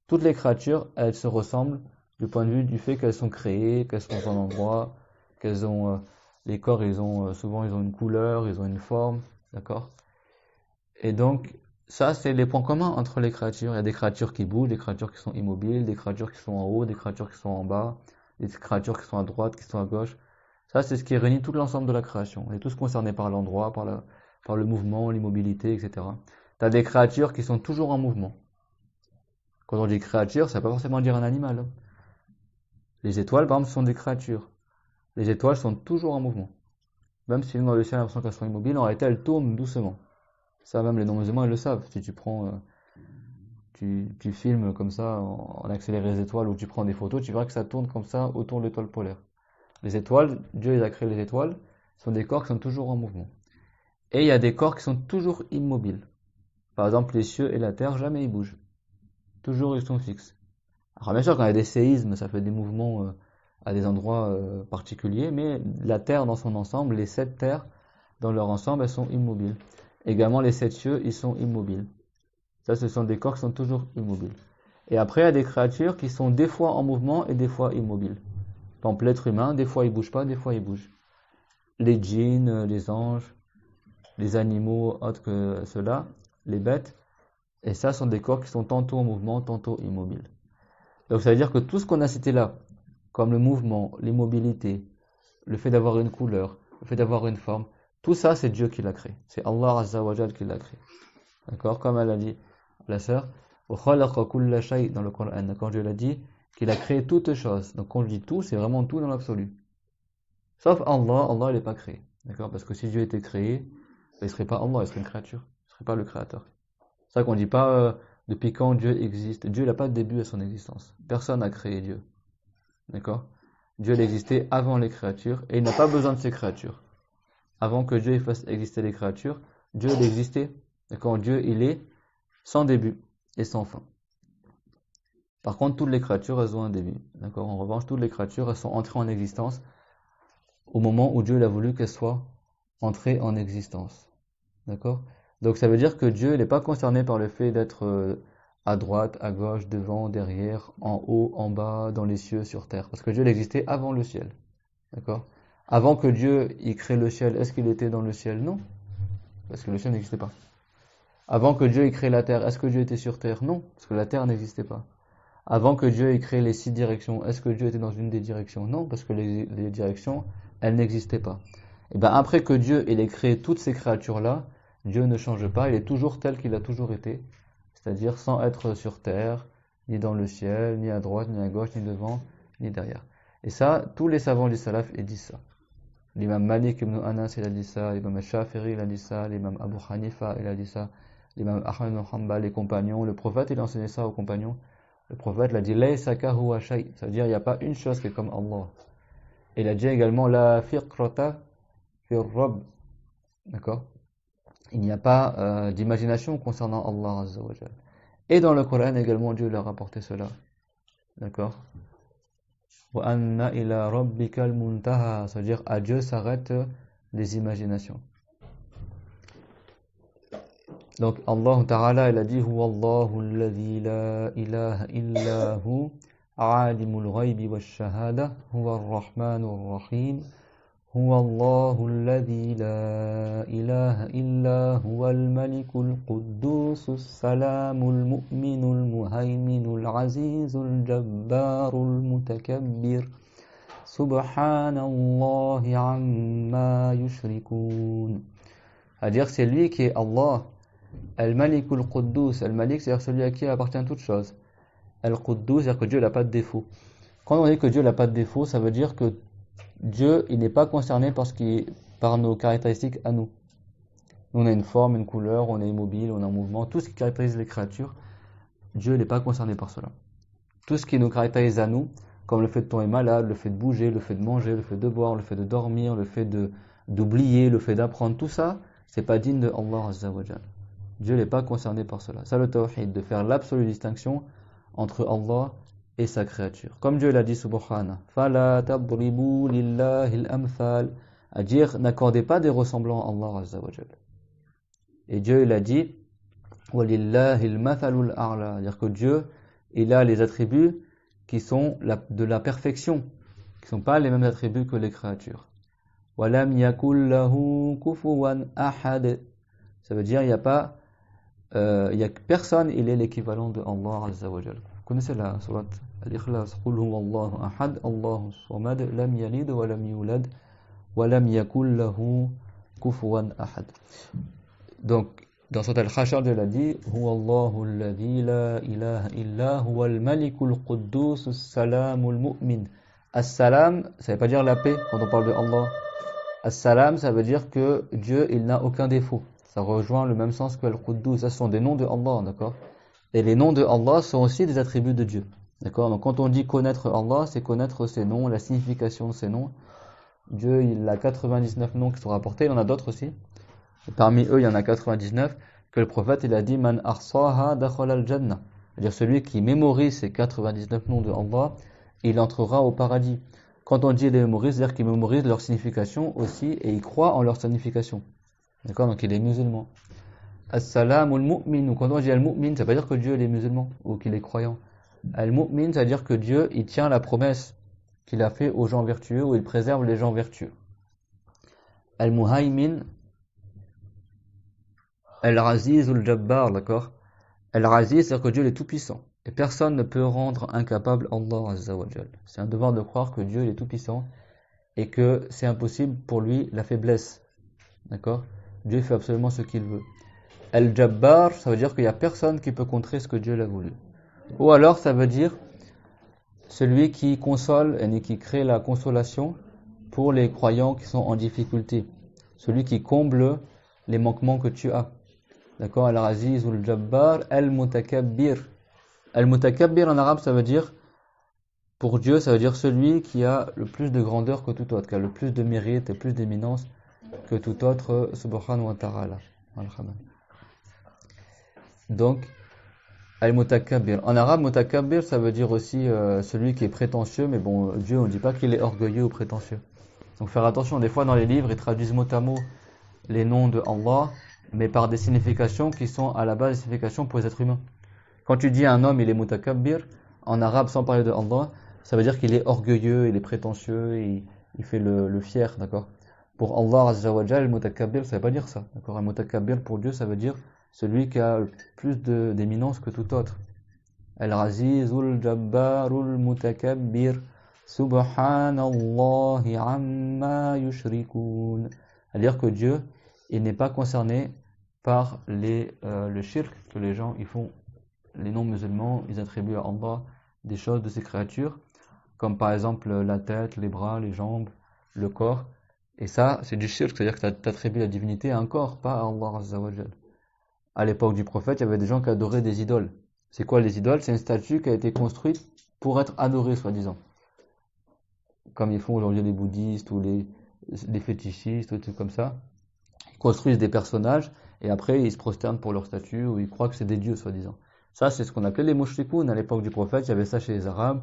A: Toutes les créatures, elles se ressemblent du point de vue du fait qu'elles sont créées, qu'elles sont en endroit, qu'elles ont les corps, souvent ils ont une couleur, ils ont une forme, d'accord? Et donc ça c'est les points communs entre les créatures. Il y a des créatures qui bougent, des créatures qui sont immobiles, des créatures qui sont en haut, des créatures qui sont en bas, des créatures qui sont à droite, qui sont à gauche. Ça c'est ce qui réunit tout l'ensemble de la création. On est tous concernés par l'endroit, par le mouvement, l'immobilité, etc. Tu as des créatures qui sont toujours en mouvement. Quand on dit créature, ça ne veut pas forcément dire un animal. Les étoiles, par exemple, sont des créatures. Les étoiles sont toujours en mouvement. Même si dans le ciel, on a l'impression qu'elles sont immobiles, en réalité, elles tournent doucement. Ça, même les non-musulmans, ils le savent. Si tu prends, tu filmes comme ça, en accéléré les étoiles, ou tu prends des photos, tu verras que ça tourne comme ça autour de l'étoile polaire. Les étoiles, Dieu a créé les étoiles, sont des corps qui sont toujours en mouvement. Et il y a des corps qui sont toujours immobiles. Par exemple, les cieux et la terre, jamais ils bougent. Toujours ils sont fixes. Alors bien sûr, quand il y a des séismes, ça fait des mouvements à des endroits particuliers, mais la Terre dans son ensemble, les 7 terres dans leur ensemble, elles sont immobiles. Également, les 7 cieux, ils sont immobiles. Ça, ce sont des corps qui sont toujours immobiles. Et après, il y a des créatures qui sont des fois en mouvement et des fois immobiles. Par exemple, l'être humain, des fois il bouge pas, des fois il bouge. Les djinns, les anges, les animaux autres que ceux-là, les bêtes, et ça sont des corps qui sont tantôt en mouvement, tantôt immobiles. Donc ça veut dire que tout ce qu'on a cité là, comme le mouvement, l'immobilité, le fait d'avoir une couleur, le fait d'avoir une forme, tout ça c'est Dieu qui l'a créé. C'est Allah Azza wa Jal qui l'a créé. D'accord? Comme elle a dit, la sœur, وَخَلَقَ كُلَّ شَيْءٍ dans le Coran. D'accord? Dieu l'a dit qu'il a créé toutes choses. Donc quand je dis tout, c'est vraiment tout dans l'absolu. Sauf Allah, Allah il n'est pas créé. D'accord? Parce que si Dieu était créé, il ne serait pas Allah, il serait une créature. Il ne serait pas le créateur. C'est ça qu'on ne dit pas depuis quand Dieu existe. Dieu n'a pas de début à son existence. Personne n'a créé Dieu. D'accord? Dieu il existait avant les créatures et il n'a pas besoin de ces créatures. Avant que Dieu fasse exister les créatures, Dieu il existait. D'accord? Dieu il est sans début et sans fin. Par contre, toutes les créatures elles ont un début. D'accord? En revanche, toutes les créatures elles sont entrées en existence au moment où Dieu il a voulu qu'elles soient entrées en existence. D'accord? Donc ça veut dire que Dieu n'est pas concerné par le fait d'être à droite, à gauche, devant, derrière, en haut, en bas, dans les cieux, sur terre. Parce que Dieu il existait avant le ciel. D'accord? Avant que Dieu il crée le ciel, est-ce qu'il était dans le ciel? Non. Parce que le ciel n'existait pas. Avant que Dieu il crée la terre, est-ce que Dieu était sur terre? Non. Parce que la terre n'existait pas. Avant que Dieu ait créé les 6 directions, est-ce que Dieu était dans une des directions? Non, parce que les directions, elles n'existaient pas. Et bien après que Dieu ait créé toutes ces créatures-là, Dieu ne change pas, il est toujours tel qu'il a toujours été, c'est-à-dire sans être sur terre, ni dans le ciel, ni à droite, ni à gauche, ni devant, ni derrière. Et ça, tous les savants du salaf ils disent ça. L'imam Malik ibn Anas il a dit ça, l'imam Shafi'i il a dit ça, l'imam Abu Hanifa il a dit ça, l'imam Ahmad ibn Hanbal, les compagnons, le prophète il a enseigné ça aux compagnons. Le prophète l'a dit Laysa kahuwa shay, ça veut dire il n'y a pas une chose qui est comme Allah. Et il a dit également la fiqrata fir rabb. D'accord? Il n'y a pas d'imagination concernant Allah Azza wa Jal. Et dans le Coran également Dieu leur a rapporté cela. D'accord? Wa anna ila rabbikal muntaha, ça veut dire à Dieu s'arrêtent les imaginations. Donc Allah Ta'ala il a dit Huwa Allahu alladhi la ilaha illa hu alimul ghaybi wash shahada huwa ar-rahmanur rahim huwa Allahu alladhi la ilaha illa huwa al-malikul quddusus salamul mu'minul muhayminul azizul jabbarul mutakabbir subhanallahi amma yushrikun. C'est-à-dire c'est lui qui est Allah. Al-Malikul Quddus, Al-Malik c'est-à-dire celui à qui appartient toute chose. Al-Quddus c'est-à-dire que Dieu n'a pas de défaut. Quand on dit que Dieu n'a pas de défaut, ça veut dire que Dieu il n'est pas concerné par nos caractéristiques à nous. Nous on a une forme, une couleur, on est immobile, on est en mouvement, tout ce qui caractérise les créatures, Dieu n'est pas concerné par cela. Tout ce qui nous caractérise à nous, comme le fait de tomber malade, le fait de bouger, le fait de manger, le fait de boire, le fait de dormir, le fait d'oublier, le fait d'apprendre, tout ça, c'est pas digne de Allah Azza wa Jal. Dieu n'est pas concerné par cela. Ça le tawhid, de faire l'absolue distinction entre Allah et sa créature. Comme Dieu l'a dit subhanahu, fala tadribu lillahi al-amthal, à dire n'accordez pas des ressemblants à Allah Azza wa Jal. Et Dieu il a dit walillahi al-mathalul a'la, c'est-à-dire que Dieu il a les attributs qui sont de la perfection, qui ne sont pas les mêmes attributs que les créatures. Walam yakul lahu kufuwan ahad, ça veut dire il y a personne, il est l'équivalent de Allah Azza wa Jal. Vous connaissez la sourate Al-Ikhlas, Qul huwa Allahu ahad, Allahu samad, lam yalid wa lam yulad, wa lam yakul lahu kufuwan ahad. Donc, dans sourate Al-Hashar, Dieu l'a dit, Huwa Allahu alladhi la ilaha illa huwa al-malikul quddus as-salamul mu'min. As-salam, ça veut pas dire la paix quand on parle de Allah. As-salam, ça veut dire que Dieu, il n'a aucun défaut. Ça rejoint le même sens que Al-Quddus. Ça, ce sont des noms de Allah, d'accord? Et les noms de Allah sont aussi des attributs de Dieu, d'accord? Donc, quand on dit connaître Allah, c'est connaître ses noms, la signification de ses noms. Dieu, il a 99 noms qui sont rapportés. Il en a d'autres aussi. Et parmi eux, il y en a 99 que le prophète, il a dit Man ahsaha dakhala al-jannah. C'est-à-dire celui qui mémorise ces 99 noms de Allah, il entrera au paradis. Quand on dit les mémorise, c'est-à-dire qu'il mémorise leur signification aussi et il croit en leur signification. D'accord? Donc il est musulman. As-salamul mu'min, ou quand on dit al-mu'min, ça veut pas dire que Dieu il est musulman ou qu'il est croyant. Al-mu'min, ça veut dire que Dieu, il tient la promesse qu'il a fait aux gens vertueux ou il préserve les gens vertueux. Al-muhaymin, al-aziz ou al-jabbar, d'accord? Al-aziz, c'est-à-dire que Dieu il est tout puissant. Et personne ne peut rendre incapable Allah Azza wa Jal. C'est un devoir de croire que Dieu il est tout puissant et que c'est impossible pour lui la faiblesse. D'accord? Dieu fait absolument ce qu'il veut. Al-Jabbar, ça veut dire qu'il n'y a personne qui peut contrer ce que Dieu l'a voulu. Ou alors ça veut dire celui qui console et qui crée la consolation pour les croyants qui sont en difficulté. Celui qui comble les manquements que tu as. D'accord? Al-Aziz ou Al-Jabbar, Al-Mutakabbir. Al-Mutakabbir en arabe ça veut dire, pour Dieu ça veut dire celui qui a le plus de grandeur que tout autre, qui a le plus de mérite et plus d'éminence que tout autre, subhanahu wa ta'ala. Donc, al-mutakabbir. En arabe, mutakabbir, ça veut dire aussi celui qui est prétentieux, mais bon, Dieu, on ne dit pas qu'il est orgueilleux ou prétentieux. Donc, faire attention, des fois dans les livres, ils traduisent mot à mot les noms de Allah, mais par des significations qui sont à la base des significations pour les êtres humains. Quand tu dis à un homme, il est mutakabbir, en arabe, sans parler de Allah, ça veut dire qu'il est orgueilleux, il est prétentieux, il fait le fier, d'accord? Pour Allah Azza wa Jal, mutakabbir, ça veut pas dire ça, d'accord? Un mutakabbir pour Dieu, ça veut dire celui qui a plus d'éminence que tout autre. Al-Azizul Jabbarul Mutakabbir Subhanallahi amma yushrikun. C'est-à-dire que Dieu, il n'est pas concerné par le shirk que les gens ils font. Les non-musulmans, ils attribuent à Allah des choses de ces créatures, comme par exemple la tête, les bras, les jambes, le corps. Et ça, c'est du shirk, c'est-à-dire que tu attribues la divinité à un corps, pas à Allah Azza wa Jal. À l'époque du prophète, il y avait des gens qui adoraient des idoles. C'est quoi les idoles? C'est une statue qui a été construite pour être adorée, soi-disant. Comme ils font aujourd'hui les bouddhistes ou les fétichistes ou des trucs comme ça. Ils construisent des personnages et après ils se prosternent pour leur statue ou ils croient que c'est des dieux, soi-disant. Ça, c'est ce qu'on appelait les mushrikoun. À l'époque du prophète, il y avait ça chez les Arabes.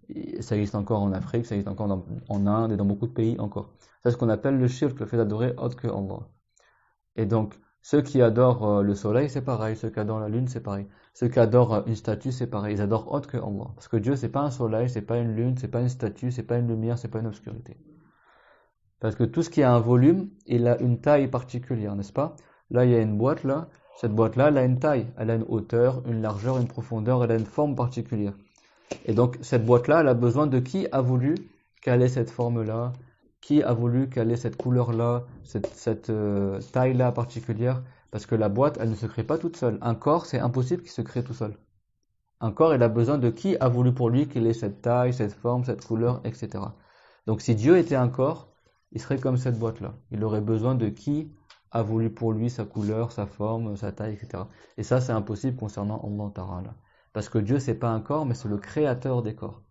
A: Et ça existe encore en Afrique, ça existe encore en Inde et dans beaucoup de pays encore. Ça, c'est ce qu'on appelle le shirk, le fait d'adorer autre que Allah. Et donc, ceux qui adorent le soleil, c'est pareil. Ceux qui adorent la lune, c'est pareil. Ceux qui adorent une statue, c'est pareil. Ils adorent autre que Allah. Parce que Dieu, c'est pas un soleil, c'est pas une lune, c'est pas une statue, c'est pas une lumière, c'est pas une obscurité. Parce que tout ce qui a un volume, il a une taille particulière, n'est-ce pas? Là, il y a une boîte, là. Cette boîte-là, elle a une taille. Elle a une hauteur, une largeur, une profondeur, elle a une forme particulière. Et donc, cette boîte-là, elle a besoin de qui a voulu qu'elle ait cette forme-là, qui a voulu qu'elle ait cette couleur-là, cette taille-là particulière, parce que la boîte, elle ne se crée pas toute seule. Un corps, c'est impossible qu'il se crée tout seul. Un corps, il a besoin de qui a voulu pour lui qu'il ait cette taille, cette forme, cette couleur, etc. Donc si Dieu était un corps, il serait comme cette boîte-là. Il aurait besoin de qui a voulu pour lui sa couleur, sa forme, sa taille, etc. Et ça, c'est impossible concernant Allah Ta'ala. Parce que Dieu, c'est pas un corps, mais c'est le créateur des corps.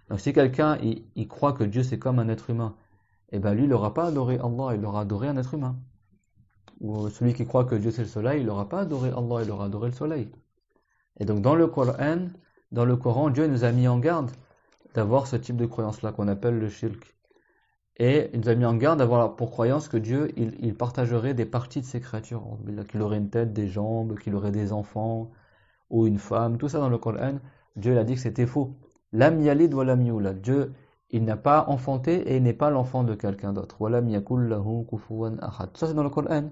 A: Donc si quelqu'un, il croit que Dieu, c'est comme un être humain, eh ben lui, il n'aura pas adoré Allah, il aura adoré un être humain. Ou celui qui croit que Dieu c'est le soleil, il n'aura pas adoré Allah, il aura adoré le soleil. Et donc dans le Coran, Dieu nous a mis en garde d'avoir ce type de croyance-là qu'on appelle le shirk. Et il nous a mis en garde d'avoir pour croyance que Dieu, il partagerait des parties de ses créatures. Qu'il aurait une tête, des jambes, qu'il aurait des enfants, ou une femme. Tout ça dans le Coran, Dieu a dit que c'était faux. Lam yalid wa lam yulad. Dieu, il n'a pas enfanté et il n'est pas l'enfant de quelqu'un d'autre. Wa lam yakul lahu kufuwan ahad. Ça c'est dans le Coran.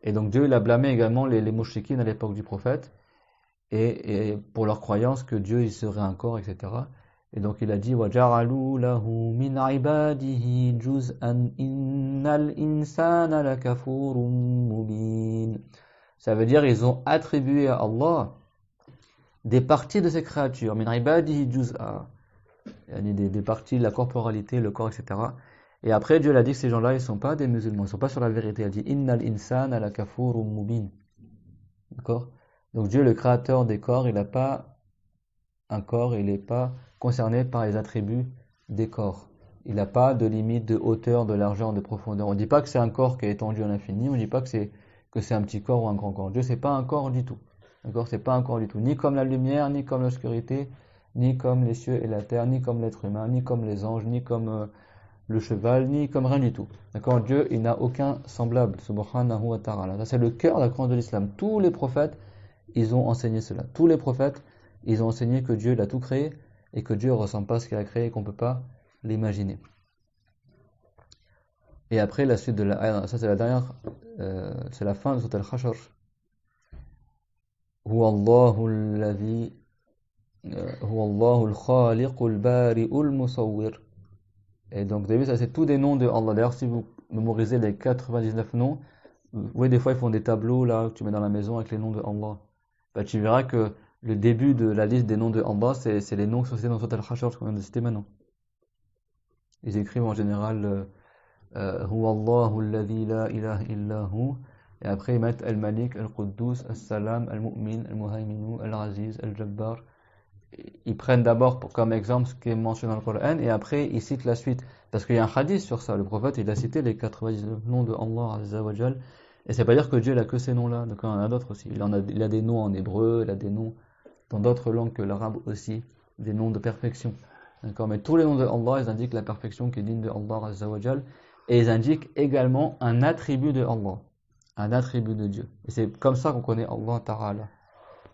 A: Et donc Dieu il a blâmé également les mouchriquines à l'époque du prophète et pour leur croyance que Dieu il serait un corps, etc. Et donc il a dit وَجَعَلُوا لَهُ مِنْ عِبَادِهِ جُزْءًا إِنَّ الْإِنسَانَ لَكَفُورٌ مُبِينٌ. Ça veut dire ils ont attribué à Allah des parties de ses créatures, مِنْ عِبَادِهِ جُزْءًا, des parties de la corporalité, le corps, etc. Et après Dieu a dit que ces gens-là ils sont pas des musulmans, ils sont pas sur la vérité. Il a dit إِنَّ الْإِنسَانَ لَكَفُورٌ مُبِينٌ. D'accord? Donc Dieu, le créateur des corps, il n'a pas un corps, il n'est pas concerné par les attributs des corps. Il n'a pas de limite de hauteur, de largeur, de profondeur. On ne dit pas que c'est un corps qui est étendu à l'infini, on ne dit pas que c'est un petit corps ou un grand corps. Dieu, c'est pas un corps du tout. D'accord? C'est pas un corps du tout. Ni comme la lumière, ni comme l'obscurité, ni comme les cieux et la terre, ni comme l'être humain, ni comme les anges, ni comme le cheval, ni comme rien du tout. D'accord? Dieu, il n'a aucun semblable. Subhanahu wa ta'ala. Ça, c'est le cœur de la croyance de l'islam. Tous les prophètes, ils ont enseigné cela. Tous les prophètes, ils ont enseigné que Dieu l'a tout créé et que Dieu ne ressemble pas à ce qu'il a créé et qu'on ne peut pas l'imaginer. Et après, la suite de la ça c'est la dernière, c'est la fin de Sourate Al-Hashr. هو الله الذي هو الله الخالق البارئ المصور. Et donc, vous avez vu, ça c'est tous des noms de Allah. D'ailleurs, si vous mémorisez les 99 noms, oui, des fois ils font des tableaux là que tu mets dans la maison avec les noms de Allah. Bah, tu verras que le début de la liste des noms de Allah, c'est les noms qui sont cités dans Sourate Al-Hashr qu'on vient de citer maintenant. Ils écrivent en général هو الله الذي لا إله إلا هو. Et après ils mettent Al-Malik, Al-Quddus, Al-Salam, Al-Mu'min, Al-Muhaymin, Al-Aziz, Al-Jabbar. Ils prennent d'abord comme exemple ce qui est mentionné dans le Coran et après ils citent la suite. Parce qu'il y a un hadith sur ça. Le prophète il a cité les 99 noms de Allah Azza wa Jal. Et c'est pas dire que Dieu il a que ces noms-là. Donc il y en a d'autres aussi. Il a des noms en hébreu, il a des noms dans d'autres langues que l'arabe aussi. Des noms de perfection. D'accord? Mais tous les noms de Allah ils indiquent la perfection qui est digne de Allah Azza wa Jal. Et ils indiquent également un attribut de Allah. Un attribut de Dieu. Et c'est comme ça qu'on connaît Allah Ta'ala.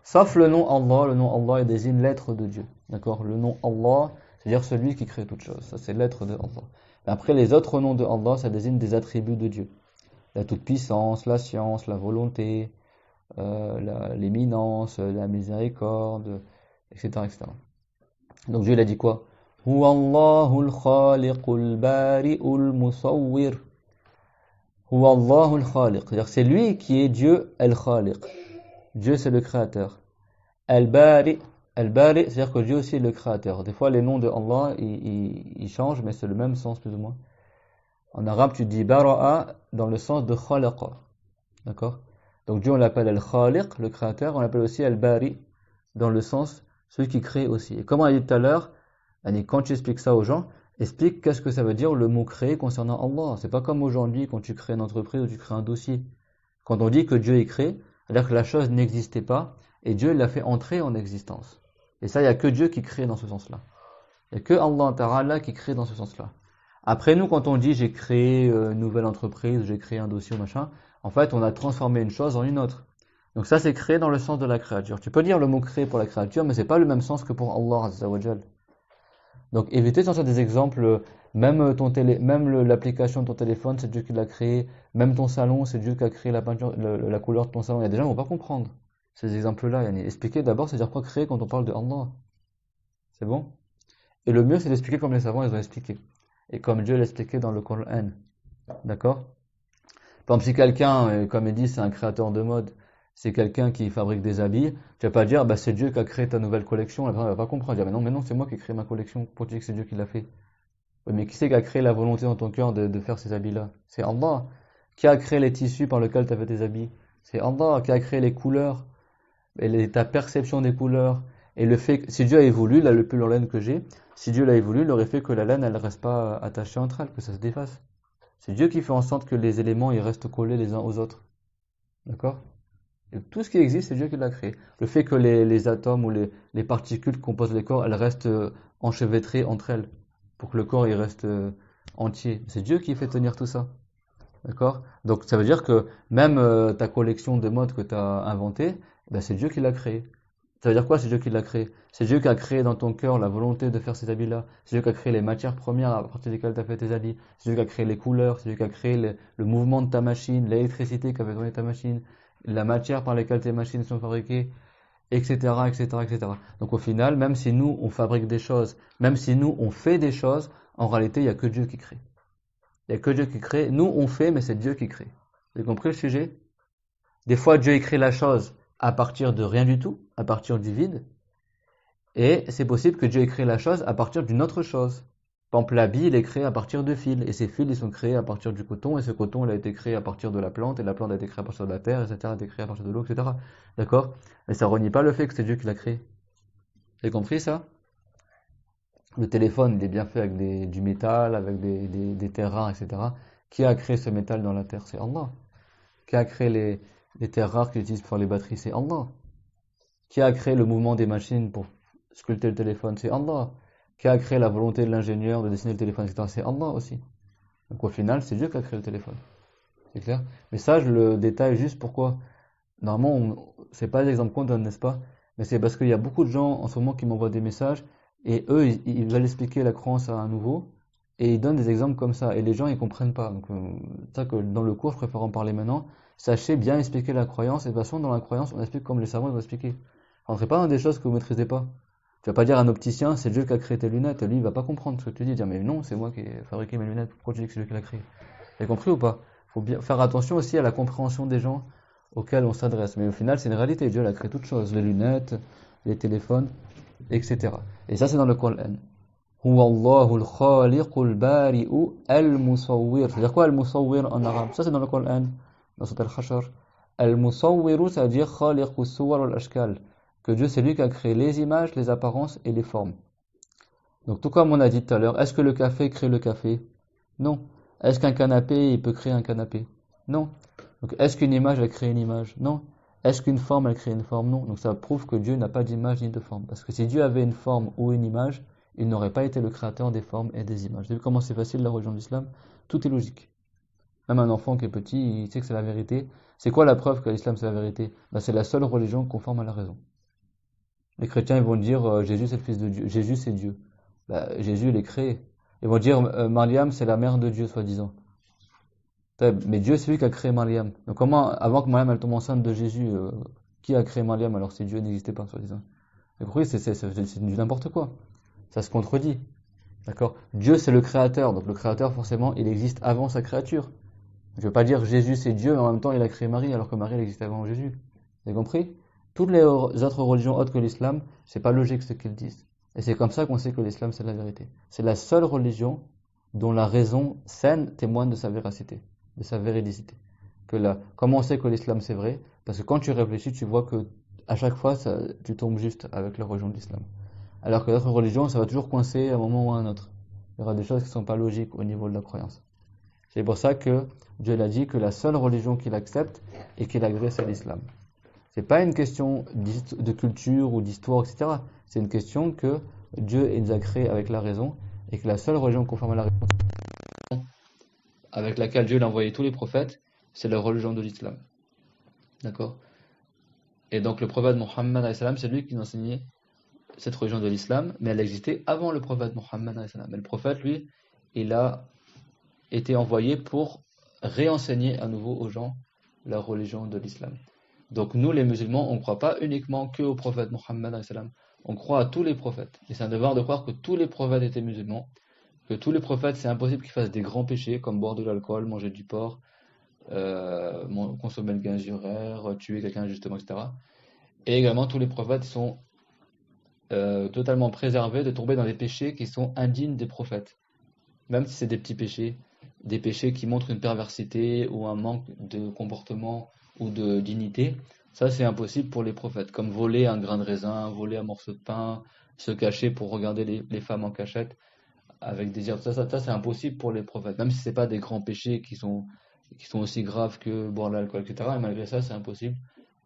A: Sauf le nom Allah, il désigne l'être de Dieu. D'accord? Le nom Allah, c'est-à-dire celui qui crée toute chose. Ça, c'est l'être de Allah. Et après, les autres noms de Allah, ça désigne des attributs de Dieu. La toute-puissance, la science, la volonté, l'éminence, la miséricorde, etc., etc. Donc Dieu, il a dit quoi? Huwa Allahul khaliqul bari'ul musawwir. Huwa Allahul khaliq. C'est-à-dire c'est lui qui est Dieu, al-khaliq. Dieu, c'est le créateur. Al-Bari, Al-Bari, c'est-à-dire que Dieu aussi est le créateur. Des fois, les noms de Allah, ils changent, mais c'est le même sens plus ou moins. En arabe, tu dis Bara'a dans le sens de Khalaqa. D'accord? Donc Dieu, on l'appelle Al-Khaliq, le créateur. On l'appelle aussi Al-Bari, dans le sens celui qui crée aussi. Et comme on a dit tout à l'heure, quand tu expliques ça aux gens, explique qu'est-ce que ça veut dire le mot créer concernant Allah. C'est pas comme aujourd'hui quand tu crées une entreprise ou tu crées un dossier. Quand on dit que Dieu est créé, c'est-à-dire que la chose n'existait pas et Dieu l'a fait entrer en existence. Et ça, il n'y a que Dieu qui crée dans ce sens-là. Il n'y a que Allah Ta'ala qui crée dans ce sens-là. Après nous, quand on dit j'ai créé une nouvelle entreprise, j'ai créé un dossier ou machin, en fait, on a transformé une chose en une autre. Donc ça, c'est créé dans le sens de la créature. Tu peux dire le mot créé pour la créature, mais c'est pas le même sens que pour Allah Azza wa Jal. Donc évitez de sortir des exemples, même l'application de ton téléphone, c'est Dieu qui l'a créé, même ton salon, c'est Dieu qui a créé la peinture, la couleur de ton salon. Il y a des gens qui vont pas comprendre ces exemples-là. Expliquez d'abord, c'est-à-dire quoi créer quand on parle de Allah. C'est bon? Et le mieux, c'est d'expliquer comme les savants ils ont expliqué. Et comme Dieu l'a expliqué dans le Coran. D'accord? Par exemple, si quelqu'un, comme il dit, c'est un créateur de mode, c'est quelqu'un qui fabrique des habits, tu vas pas dire, bah, c'est Dieu qui a créé ta nouvelle collection, la personne va pas comprendre. Elle va dire, mais non, c'est moi qui ai créé ma collection, pour dire que c'est Dieu qui l'a fait. Oui, mais qui c'est qui a créé la volonté dans ton cœur de faire ces habits-là? C'est Allah. Qui a créé les tissus par lesquels tu as fait tes habits? C'est Allah. Qui a créé les couleurs, et ta perception des couleurs, et le fait que, si Dieu a voulu, là, le pull en laine que j'ai, si Dieu l'a voulu, il aurait fait que la laine, elle reste pas attachée entre elles, que ça se défasse. C'est Dieu qui fait en sorte que les éléments, ils restent collés les uns aux autres. D'accord? Et tout ce qui existe, c'est Dieu qui l'a créé. Le fait que les atomes ou les particules qui composent les corps, elles restent enchevêtrées entre elles, pour que le corps il reste entier. C'est Dieu qui fait tenir tout ça. D'accord? Donc ça veut dire que même ta collection de mode que tu as inventée, ben, c'est Dieu qui l'a créée. Ça veut dire quoi, c'est Dieu qui l'a créé? C'est Dieu qui a créé dans ton cœur la volonté de faire ces habits-là. C'est Dieu qui a créé les matières premières à partir desquelles tu as fait tes habits. C'est Dieu qui a créé les couleurs. C'est Dieu qui a créé le mouvement de ta machine, l'électricité qui a fait tourner ta machine, la matière par laquelle tes machines sont fabriquées, etc., etc., etc. Donc au final, même si nous, on fabrique des choses, même si nous, on fait des choses, en réalité, il n'y a que Dieu qui crée. Il n'y a que Dieu qui crée. Nous, on fait, mais c'est Dieu qui crée. Vous avez compris le sujet? Des fois, Dieu écrit la chose à partir de rien du tout, à partir du vide. Et c'est possible que Dieu ait créé la chose à partir d'une autre chose. Par exemple, l'habit, il est créé à partir de fils. Et ces fils, ils sont créés à partir du coton. Et ce coton, il a été créé à partir de la plante. Et la plante a été créée à partir de la terre, etc. a été créée à partir de l'eau, etc. D'accord? Et ça renie pas le fait que c'est Dieu qui l'a créé. Vous avez compris ça? Le téléphone, il est bien fait avec du métal, avec des terres rares, etc. Qui a créé ce métal dans la terre? C'est Allah. Qui a créé les terres rares qu'ils utilisent pour faire les batteries? C'est Allah. Qui a créé le mouvement des machines pour sculpter le téléphone? C'est Allah. Qui a créé la volonté de l'ingénieur de dessiner le téléphone, etc.? C'est Allah aussi. Donc au final, c'est Dieu qui a créé le téléphone. C'est clair? Mais ça, je le détaille juste pourquoi. Normalement, c'est pas l'exemple qu'on donne, n'est-ce pas? Mais c'est parce qu'il y a beaucoup de gens en ce moment qui m'envoient des messages et eux, ils veulent expliquer la croyance à un nouveau et ils donnent des exemples comme ça et les gens ils comprennent pas. Donc, c'est ça que dans le cours, je préfère en parler maintenant. Sachez bien expliquer la croyance et de toute façon, dans la croyance, on explique comme les savants ils vont expliquer. Rentrez pas dans des choses que vous maîtrisez pas. Tu vas pas dire à un opticien, c'est Dieu qui a créé tes lunettes, lui il va pas comprendre ce que tu dis. Dire, mais non, c'est moi qui ai fabriqué mes lunettes, pourquoi tu dis que c'est Dieu qui l'a créé? Vous avez compris ou pas? Faut bien faire attention aussi à la compréhension des gens auxquels on s'adresse. Mais au final, c'est une réalité. Dieu a créé toutes choses, les lunettes, les téléphones, etc. Et ça, c'est dans le Coran. Huwa Allahul Khaliqul Bari'u Al-Musawwir. C'est-à-dire quoi Al-Musawwir en arabe? Ça, c'est dans le Coran, dans Sourate Al-Hashr. Al-Musawwiru, ça veut dire Khaliqus Suwar wal-Ashkal. Que Dieu, c'est lui qui a créé les images, les apparences et les formes. Donc, tout comme on a dit tout à l'heure, est-ce que le café crée le café? Non. Est-ce qu'un canapé, il peut créer un canapé? Non. Donc, est-ce qu'une image, elle crée une image? Non. Est-ce qu'une forme, elle crée une forme? Non. Donc, ça prouve que Dieu n'a pas d'image ni de forme. Parce que si Dieu avait une forme ou une image, il n'aurait pas été le créateur des formes et des images. Vous avez vu comment c'est facile la religion de l'islam? Tout est logique. Même un enfant qui est petit, il sait que c'est la vérité. C'est quoi la preuve que l'islam c'est la vérité? Ben, c'est la seule religion conforme à la raison. Les chrétiens, ils vont dire Jésus c'est le fils de Dieu. Jésus c'est Dieu. Ben, Jésus, il est créé. Ils vont dire Mariam c'est la mère de Dieu, soi-disant. Mais Dieu, c'est lui qui a créé Mariam. Donc comment, avant que Mariam elle tombe enceinte de Jésus, qui a créé Mariam alors si Dieu n'existait pas, soi-disant? Vous comprenez, c'est du n'importe quoi. Ça se contredit. D'accord? Dieu, c'est le créateur. Donc le créateur, forcément, il existe avant sa créature. Je ne veux pas dire Jésus, c'est Dieu, mais en même temps, il a créé Marie, alors que Marie, elle existait avant Jésus. Vous avez compris? Toutes les autres religions autres que l'islam, c'est pas logique ce qu'ils disent. Et c'est comme ça qu'on sait que l'islam, c'est la vérité. C'est la seule religion dont la raison saine témoigne de sa véracité, de sa véridicité. Comment on sait que l'islam c'est vrai? Parce que quand tu réfléchis, tu vois que à chaque fois, tu tombes juste avec la religion de l'islam. Alors que d'autres religions, ça va toujours coincer à un moment ou à un autre. Il y aura des choses qui ne sont pas logiques au niveau de la croyance. C'est pour ça que Dieu l'a dit que la seule religion qu'il accepte et qu'il agrée, c'est l'islam. C'est pas une question de culture ou d'histoire, etc. C'est une question que Dieu nous a créé avec la raison et que la seule religion conforme à la raison avec laquelle Dieu a envoyé tous les prophètes, c'est la religion de l'islam. D'accord? Et donc le prophète Mohammed, c'est lui qui nous enseignait cette religion de l'islam, mais elle existait avant le prophète Mohammed. Mais le prophète, lui, il a été envoyé pour réenseigner à nouveau aux gens la religion de l'islam. Donc nous, les musulmans, on ne croit pas uniquement que au prophète Mohammed, on croit à tous les prophètes. Et c'est un devoir de croire que tous les prophètes étaient musulmans, que tous les prophètes, c'est impossible qu'ils fassent des grands péchés, comme boire de l'alcool, manger du porc, consommer le gaz uraire, tuer quelqu'un injustement, etc. Et également, tous les prophètes sont totalement préservés de tomber dans des péchés qui sont indignes des prophètes. Même si c'est des petits péchés, des péchés qui montrent une perversité ou un manque de comportement ou de dignité, ça c'est impossible pour les prophètes, comme voler un grain de raisin, voler un morceau de pain, se cacher pour regarder les femmes en cachette avec des yeux. Ça c'est impossible pour les prophètes, même si c'est pas des grands péchés qui sont aussi graves que boire de l'alcool, etc. Et malgré ça, c'est impossible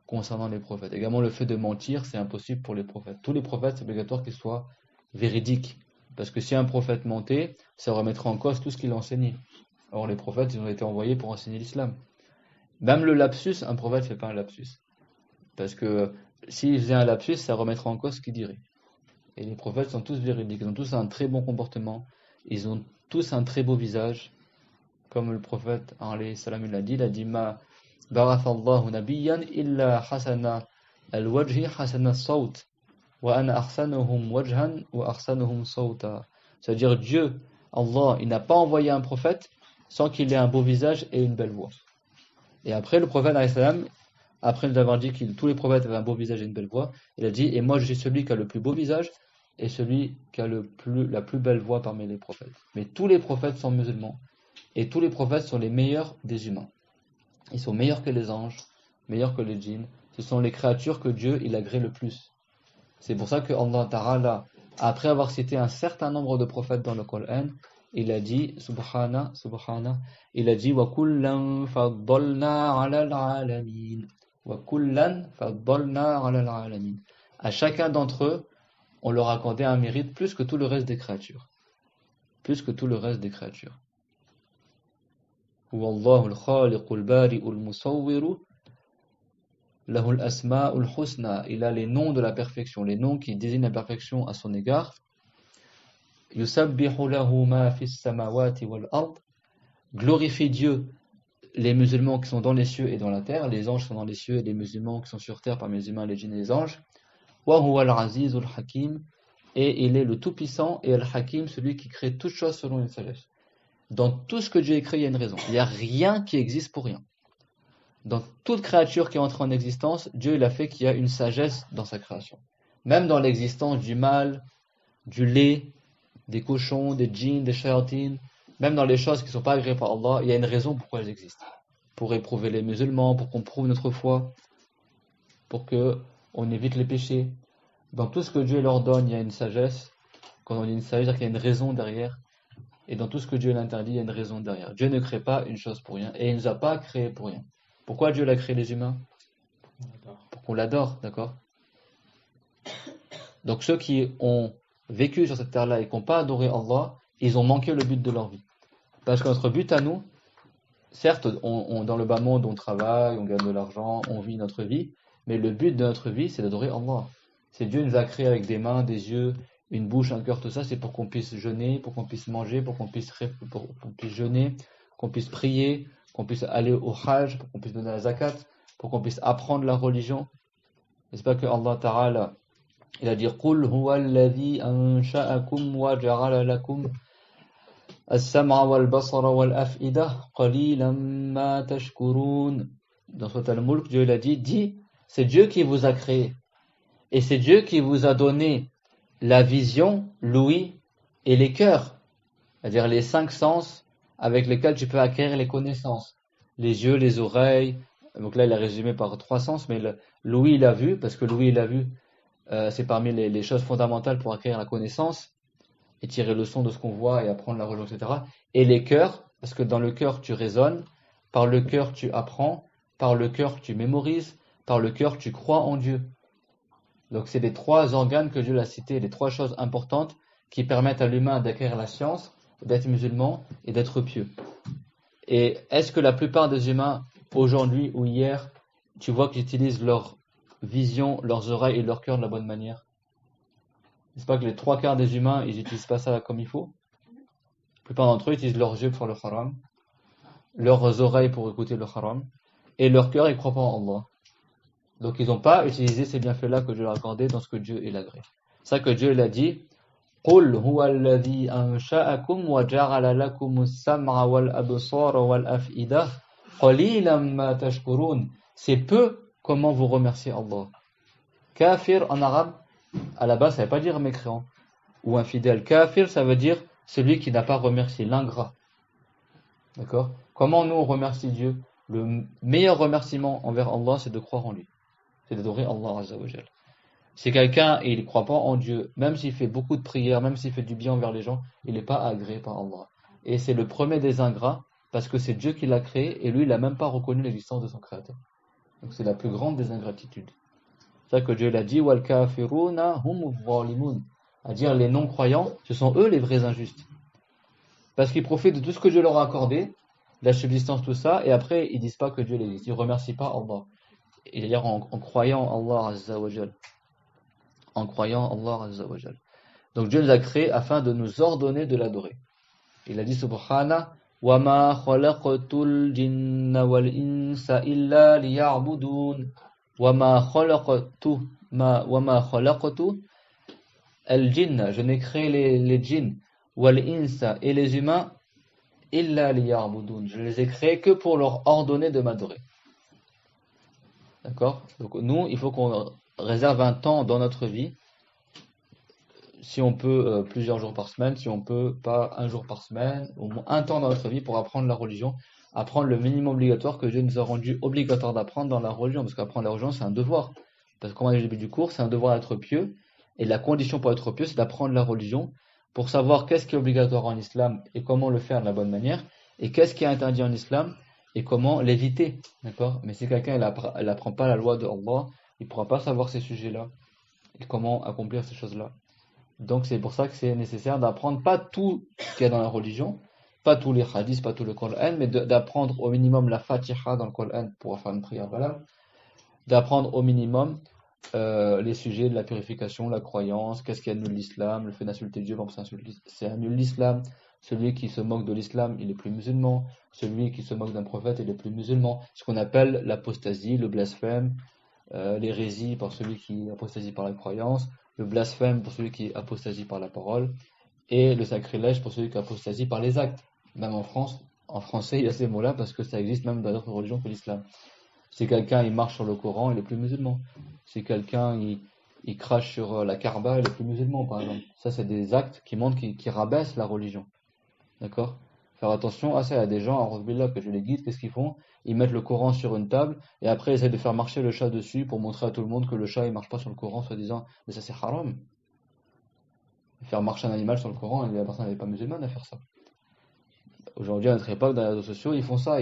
A: concernant les prophètes. Également, le fait de mentir, c'est impossible pour les prophètes. Tous les prophètes, c'est obligatoire qu'ils soient véridiques. Parce que si un prophète mentait, ça remettrait en cause tout ce qu'il enseignait. Or, les prophètes, ils ont été envoyés pour enseigner l'islam. Même le lapsus, un prophète ne fait pas un lapsus. Parce que s'il faisait un lapsus, ça remettrait en cause ce qu'il dirait. Et les prophètes sont tous véridiques. Ils ont tous un très bon comportement. Ils ont tous un très beau visage. Comme le prophète, alayhi salam, il a dit Ma barathallahu nabiyyan illa hasana al-wajhi hasana sawt. Wa ana ahsanuhum wajhan wa ahsanuhum sawta. C'est-à-dire Dieu, Allah, il n'a pas envoyé un prophète sans qu'il ait un beau visage et une belle voix. Et après, le prophète, alayhi salam, après nous avoir dit que tous les prophètes avaient un beau visage et une belle voix, il a dit Et moi, je suis celui qui a le plus beau visage et celui qui a la plus belle voix parmi les prophètes. Mais tous les prophètes sont musulmans. Et tous les prophètes sont les meilleurs des humains. Ils sont meilleurs que les anges, meilleurs que les djinns. Ce sont les créatures que Dieu il agrée le plus. C'est pour ça que Allah Ta'ala, après avoir cité un certain nombre de prophètes dans le Coran, il a dit, subhana, il a dit wa kullan faddalna ala al-alamin. Wa kullan faddalna ala al-alamin. À chacun d'entre eux, on leur a accordé un mérite plus que tout le reste des créatures. Plus que tout le reste des créatures. Huwallahu al-khaliqu al-bari'u al-musawwiru lahu al-asma'u al-husna. Il a les noms de la perfection, les noms qui désignent la perfection à son égard. Yusabbihu lahu ma fi as-samawati wal-ard. Glorifie Dieu, les musulmans qui sont dans les cieux et dans la terre, les anges qui sont dans les cieux et les musulmans qui sont sur terre parmi les humains, les djinns et les anges. Wa huwa al-aziz al-hakim. Et il est le Tout-Puissant et Al-Hakim, celui qui crée toutes choses selon une sagesse. Dans tout ce que Dieu a créé, il y a une raison. Il n'y a rien qui existe pour rien. Dans toute créature qui est entrée en existence, Dieu il a fait qu'il y a une sagesse dans sa création. Même dans l'existence du mâle, du lait, des cochons, des djinns, des shayatines, même dans les choses qui ne sont pas agréées par Allah, il y a une raison pourquoi elles existent. Pour éprouver les musulmans, pour qu'on prouve notre foi, pour qu'on évite les péchés. Dans tout ce que Dieu leur donne, il y a une sagesse. Quand on dit une sagesse, c'est-à-dire qu'il y a une raison derrière. Et dans tout ce que Dieu l'interdit, il y a une raison derrière. Dieu ne crée pas une chose pour rien. Et il ne nous a pas créé pour rien. Pourquoi Dieu l'a créé les humains? Pour qu'on l'adore, d'accord? Donc ceux qui ont vécu sur cette terre-là et qui n'ont pas adoré Allah, ils ont manqué le but de leur vie. Parce que notre but à nous, certes, dans le bas monde, on travaille, on gagne de l'argent, on vit notre vie. Mais le but de notre vie, c'est d'adorer Allah. C'est Dieu nous a créé avec des mains, des yeux, une bouche, un cœur, tout ça, c'est pour qu'on puisse jeûner, pour qu'on puisse manger, pour qu'on puisse jeûner, qu'on puisse prier, qu'on puisse aller au Hajj, pour qu'on puisse donner la zakat, pour qu'on puisse apprendre la religion. N'est-ce pas que Allah Ta'ala, il a dit Qul huwa alladhi ansha'akum wa ja'ala lakum as-sam'a wal basara wal af'ida qalilan ma tashkurun. Dans Sourate Al-Mulk, Dieu il a dit, c'est Dieu qui vous a créé. Et c'est Dieu qui vous a donné la vision, l'ouïe et les cœurs. C'est-à-dire les 5 sens avec lesquels tu peux acquérir les connaissances. Les yeux, les oreilles. Donc là, il a résumé par 3 sens, mais l'ouïe, il a vu, parce que l'ouïe, il a vu, c'est parmi les choses fondamentales pour acquérir la connaissance et tirer le son de ce qu'on voit et apprendre la religion, etc. Et les cœurs, parce que dans le cœur, tu raisonnes, par le cœur, tu apprends, par le cœur, tu mémorises, par le cœur, tu crois en Dieu. Donc c'est les 3 organes que Dieu a cités, les 3 choses importantes qui permettent à l'humain d'acquérir la science, d'être musulman et d'être pieux. Et est-ce que la plupart des humains, aujourd'hui ou hier, tu vois qu'ils utilisent leur vision, leurs oreilles et leur cœur de la bonne manière? N'est-ce pas que les 3/4 des humains, ils n'utilisent pas ça comme il faut? La plupart d'entre eux utilisent leurs yeux pour faire le haram, leurs oreilles pour écouter le haram, et leur cœur, ils croient pas en Allah. Donc ils n'ont pas utilisé ces bienfaits-là que Dieu leur a accordés dans ce que Dieu il a créé. C'est ça que Dieu l'a dit. قُلْ هُوَ الَّذِي أَنشَأَكُمْ وَجَعَلَ لَكُمُ السَّمْعَ وَالْأَبْصَارَ وَالْأَفْئِدَةَ قَلِيلًا مَا تَشْكُرُونَ. C'est peu comment vous remerciez Allah. Kafir en arabe, à la base ça ne veut pas dire mécréant ou infidèle. Kafir ça veut dire celui qui n'a pas remercié, l'ingrat. D'accord? Comment nous on remercie Dieu? Le meilleur remerciement envers Allah c'est de croire en lui. C'est d'adorer Allah Azza wa Jal. Si quelqu'un il ne croit pas en Dieu, même s'il fait beaucoup de prières, même s'il fait du bien envers les gens, il n'est pas agréé par Allah. Et c'est le premier des ingrats, parce que c'est Dieu qui l'a créé, et lui il n'a même pas reconnu l'existence de son créateur. Donc c'est la plus grande des ingratitudes. C'est ça que Dieu l'a dit, wal kafiruna hum zalimun. À dire les non-croyants, ce sont eux les vrais injustes. Parce qu'ils profitent de tout ce que Dieu leur a accordé, la subsistance, tout ça, et après ils disent pas que Dieu l'existe. Ils ne remercient pas Allah. Et d'ailleurs en croyant Allah Azza wa Jal. En croyant Allah Azza wa Jal. Donc Dieu nous a créés afin de nous ordonner de l'adorer. Il a dit subhana wa ma khalaqtul jinna wal insa illa liya'budun wa ma khalaqtu al jinna, je n'ai créé les djinns wal insa et les humains illa liya'budun, je les ai créés que pour leur ordonner de m'adorer. D'accord? Donc nous, il faut qu'on réserve un temps dans notre vie, si on peut plusieurs jours par semaine, si on peut pas un jour par semaine, au moins un temps dans notre vie pour apprendre la religion, apprendre le minimum obligatoire que Dieu nous a rendu obligatoire d'apprendre dans la religion, parce qu'apprendre la religion c'est un devoir. Parce que comme on a dit au début du cours, c'est un devoir d'être pieux, et la condition pour être pieux c'est d'apprendre la religion, pour savoir qu'est-ce qui est obligatoire en islam et comment le faire de la bonne manière, et qu'est-ce qui est interdit en islam et comment l'éviter. D'accord? Mais si quelqu'un il apprend pas la loi de Allah, il ne pourra pas savoir ces sujets-là. et comment accomplir ces choses-là. Donc c'est pour ça que c'est nécessaire d'apprendre pas tout ce qu'il y a dans la religion, pas tous les hadiths, pas tout le Coran, mais d'apprendre au minimum la Fatiha dans le Coran pour faire une prière valable, d'apprendre au minimum les sujets de la purification, la croyance, qu'est-ce qui annule l'islam, le fait d'insulter Dieu, par exemple, c'est annule l'islam. Celui qui se moque de l'islam, il est plus musulman. Celui qui se moque d'un prophète, il est plus musulman. Ce qu'on appelle l'apostasie, le blasphème, l'hérésie par celui qui apostasie par la croyance, le blasphème pour celui qui apostasie par la parole, et le sacrilège pour celui qui apostasie par les actes. Même en France, en français, il y a ces mots-là parce que ça existe même dans d'autres religions que l'islam. Si quelqu'un il marche sur le Coran, il est plus musulman. Si quelqu'un il crache sur la Kaaba, il est plus musulman, par exemple. Ça, c'est des actes qui montrent, qui rabaissent la religion. D'accord? Faire attention à ça. Il y a des gens, en Billah, que je les guide, qu'est-ce qu'ils font? Ils mettent le Coran sur une table et après ils essaient de faire marcher le chat dessus pour montrer à tout le monde que le chat il marche pas sur le Coran, soi-disant. Mais ça, c'est haram. Faire marcher un animal sur le Coran, la personne n'est pas musulmane à faire ça. Aujourd'hui, à notre époque, dans les réseaux sociaux, ils font ça.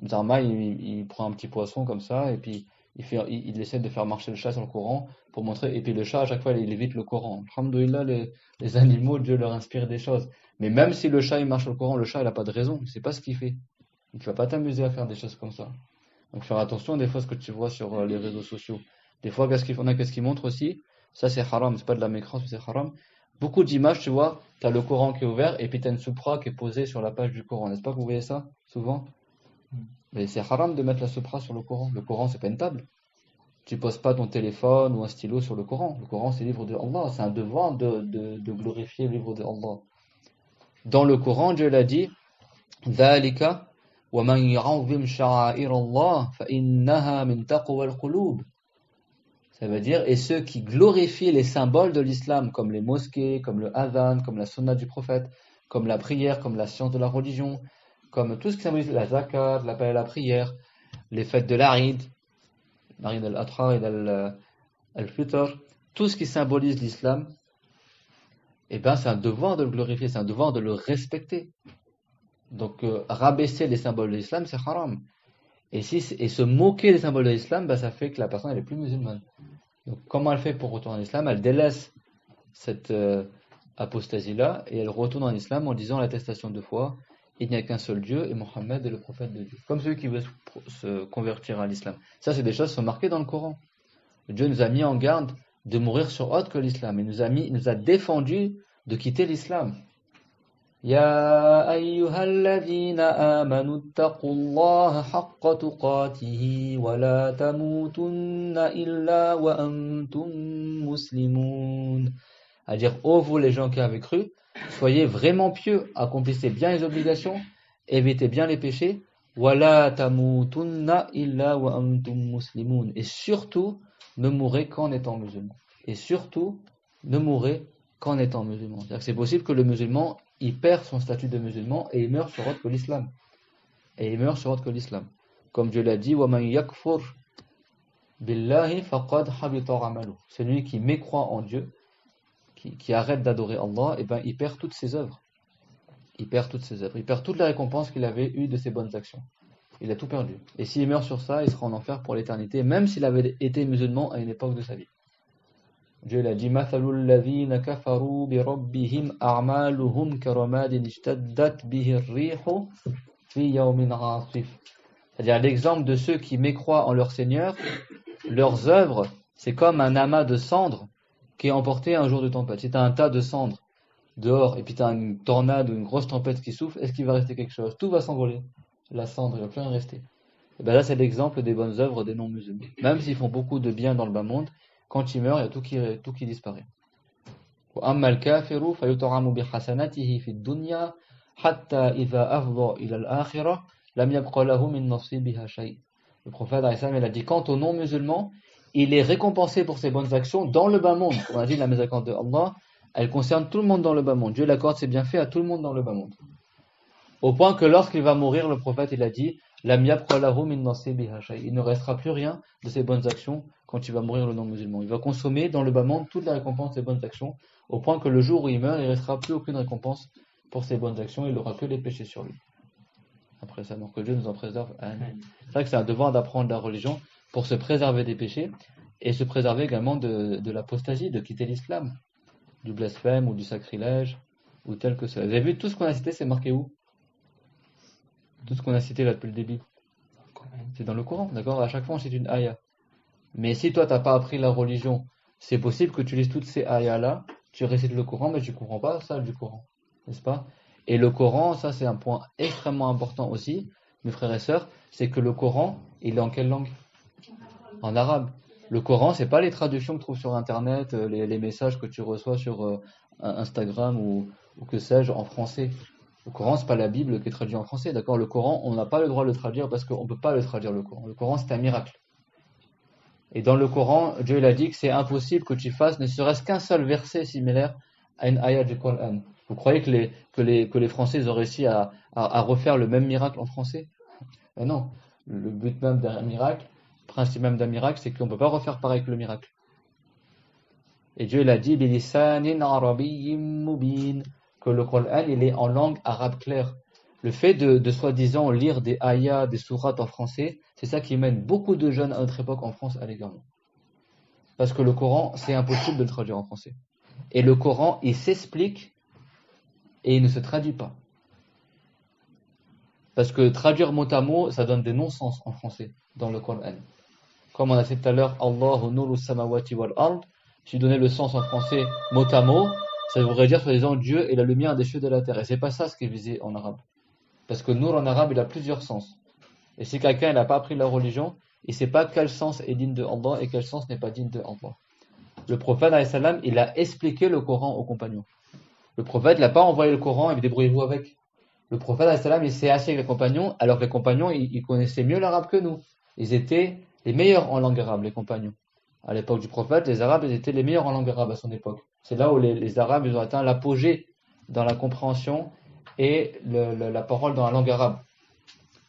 A: Zarma, il prend un petit poisson comme ça, et puis il essaie de faire marcher le chat sur le Coran pour montrer. Et puis le chat, à chaque fois, il évite le Coran. Alhamdoulilah, les animaux, Dieu leur inspire des choses. Mais même si le chat, il marche sur le Coran, le chat, il n'a pas de raison. Il sait pas ce qu'il fait. Donc, tu vas pas t'amuser à faire des choses comme ça. Donc, faire attention des fois à ce que tu vois sur les réseaux sociaux. Des fois, qu'est-ce qu'ils montrent aussi? Ça, c'est haram. C'est pas de la mécrance, mais c'est haram. Beaucoup d'images, tu vois, tu as le Coran qui est ouvert et puis tu as une soupra qui est posée sur la page du Coran. N'est-ce pas que vous voyez ça souvent? Mais c'est haram de mettre la soupra sur le Coran. Le Coran, c'est pas une table. Tu poses pas ton téléphone ou un stylo sur le Coran. Le Coran, c'est le livre de Allah. C'est un devoir de glorifier le livre de Allah. Dans le Coran, Dieu l'a dit, ذَلِكَ وَمَنْ يَعَظِّمْ شَعَائِرَ اللَّهِ فَإِنَّهَا مِنْ تَقْوَى الْقُلُوبِ. Ça veut dire, et ceux qui glorifient les symboles de l'islam, comme les mosquées, comme le adhan, comme la sunna du prophète, comme la prière, comme la science de la religion, comme tout ce qui symbolise la zakat, l'appel à la prière, les fêtes de l'Aïd, l'Aïd al-Adha, l'Aïd al-Fitr, tout ce qui symbolise l'islam, eh ben, c'est un devoir de le glorifier, c'est un devoir de le respecter. Donc, rabaisser les symboles de l'islam, c'est haram. Et se moquer des symboles de l'islam, ben, ça fait que la personne elle est plus musulmane. Donc, comment elle fait pour retourner en islam? Elle délaisse cette apostasie-là et elle retourne en islam en disant l'attestation de foi, il n'y a qu'un seul Dieu et Mohammed est le prophète de Dieu. Comme celui qui veut se convertir à l'islam. Ça, c'est des choses qui sont marquées dans le Coran. Dieu nous a mis en garde de mourir sur autre que l'islam. Il nous a défendu de quitter l'islam. يا أيها الذين آمنوا اتقوا الله حق تقاته ولا تموتن إلا وأنتم مسلمون. C'est-à-dire, ô vous les gens qui avez cru, soyez vraiment pieux, accomplissez bien les obligations, évitez bien les péchés, ولا تموتن إلا وأنتم مسلمون. Et surtout, ne mourrez qu'en étant musulman. Et surtout, ne mourrez qu'en étant musulman. C'est-à-dire que c'est possible que le musulman il perd son statut de musulman et il meurt sur autre que l'islam. Et il meurt sur autre que l'islam. Comme Dieu l'a dit, وَمَنْ يَكْفُرْ بِاللَّهِ فَقَدْ حَبِطَ عَمَلُهُ. Celui qui mécroit en Dieu, qui arrête d'adorer Allah, eh ben, il perd toutes ses œuvres. Il perd toutes ses œuvres. Il perd toutes les récompenses qu'il avait eues de ses bonnes actions. Il a tout perdu. Et s'il meurt sur ça, il sera en enfer pour l'éternité, même s'il avait été musulman à une époque de sa vie. Dieu l'a dit, مثل الذين كفروا بربهم أعمالهم كرماد اشتدت به الريح في يوم عاصف. C'est-à-dire l'exemple de ceux qui mécroient en leur Seigneur, leurs œuvres, c'est comme un amas de cendres qui est emporté un jour de tempête. Si tu as un tas de cendres dehors et puis tu as une tornade ou une grosse tempête qui souffle, est-ce qu'il va rester quelque chose? Tout va s'envoler. La cendre, il ne va plus rien rester. Et bien là, c'est l'exemple des bonnes œuvres des non-musulmans. Même s'ils font beaucoup de bien dans le bas monde, quand ils meurent, il y a tout qui disparaît. وَأَمَّا الْكَافِرُ فَيُطْعَمُ بِحَسَنَاتِهِ فِي الدُّنْيَا حَتَّى إِذَا أَفْضَى إِلَى الْآخِرَةِ لَمْ يَبْقَ لَهُ مِنْ نَصِيبِهَا شَيْءٍ. Le prophète il a dit, quant aux non-musulmans, il est récompensé pour ses bonnes actions dans le bas monde. On a dit la miséricorde de Allah, elle concerne tout le monde dans le bas monde. Dieu l'accorde ses bienfaits à tout le monde dans le bas monde. Au point que lorsqu'il va mourir, le prophète il a dit, لَمْ يَبْقَ لَهُ مِنْ نَصِيبِهَا شَيْءٍ. Il ne restera plus rien de ses bonnes actions quand il va mourir le non-musulman. Il va consommer dans le bas monde toutes les récompenses de ses bonnes actions, au point que le jour où il meurt, il ne restera plus aucune récompense pour ses bonnes actions, il n'aura que les péchés sur lui. Après ça, donc que Dieu nous en préserve. C'est vrai que c'est un devoir d'apprendre la religion pour se préserver des péchés et se préserver également de l'apostasie, de quitter l'islam, du blasphème ou du sacrilège, ou tel que cela. Vous avez vu, tout ce qu'on a cité, c'est marqué où? Tout ce qu'on a cité là depuis le début, c'est dans le Coran, d'accord? À chaque fois, on cite une ayah. Mais si toi, t'as pas appris la religion, c'est possible que tu lises toutes ces ayahs-là, tu récites le Coran, mais tu comprends pas ça du Coran, n'est-ce pas? Et le Coran, ça c'est un point extrêmement important aussi, mes frères et sœurs, c'est que le Coran, il est en quelle langue? En arabe. Le Coran, c'est pas les traductions que tu trouves sur Internet, les messages que tu reçois sur Instagram ou que sais-je en français. Le Coran, c'est pas la Bible qui est traduite en français, d'accord? Le Coran, on n'a pas le droit de le traduire parce qu'on peut pas le traduire le Coran. Le Coran, c'est un miracle. Et dans le Coran, Dieu il a dit que c'est impossible que tu fasses ne serait-ce qu'un seul verset similaire à une ayah du Coran. Vous croyez que les Français ils ont réussi à refaire le même miracle en français? Ben non. Le but même d'un miracle, le principe même d'un miracle, c'est qu'on ne peut pas refaire pareil que le miracle. Et Dieu il a dit bilisanin arabiyyin mubin, que le Coran il est en langue arabe claire. Le fait de soi-disant lire des ayats, des sourates en français, c'est ça qui mène beaucoup de jeunes à notre époque en France à l'égarement. Parce que le Coran, c'est impossible de le traduire en français. Et le Coran, il s'explique et il ne se traduit pas. Parce que traduire mot à mot, ça donne des non-sens en français dans le Coran. Comme on a fait tout à l'heure, Allahu nuru samawati wal ard, si tu donnais le sens en français mot à mot, ça voudrait dire soi-disant Dieu est la lumière des cieux de la terre. Et c'est pas ça ce qui est visé en arabe. Parce que nur en arabe, il a plusieurs sens. Et si quelqu'un n'a pas appris la religion, il ne sait pas quel sens est digne de Allah et quel sens n'est pas digne de Allah. Le prophète, alayhi salam, il a expliqué le Coran aux compagnons. Le prophète n'a pas envoyé le Coran et dit débrouillez-vous avec. Le prophète, alayhi salam, il s'est assis avec les compagnons, alors que les compagnons, ils connaissaient mieux l'arabe que nous. Ils étaient les meilleurs en langue arabe, les compagnons. À l'époque du prophète, les Arabes, ils étaient les meilleurs en langue arabe à son époque. C'est là où les Arabes, ils ont atteint l'apogée dans la compréhension et la parole dans la langue arabe.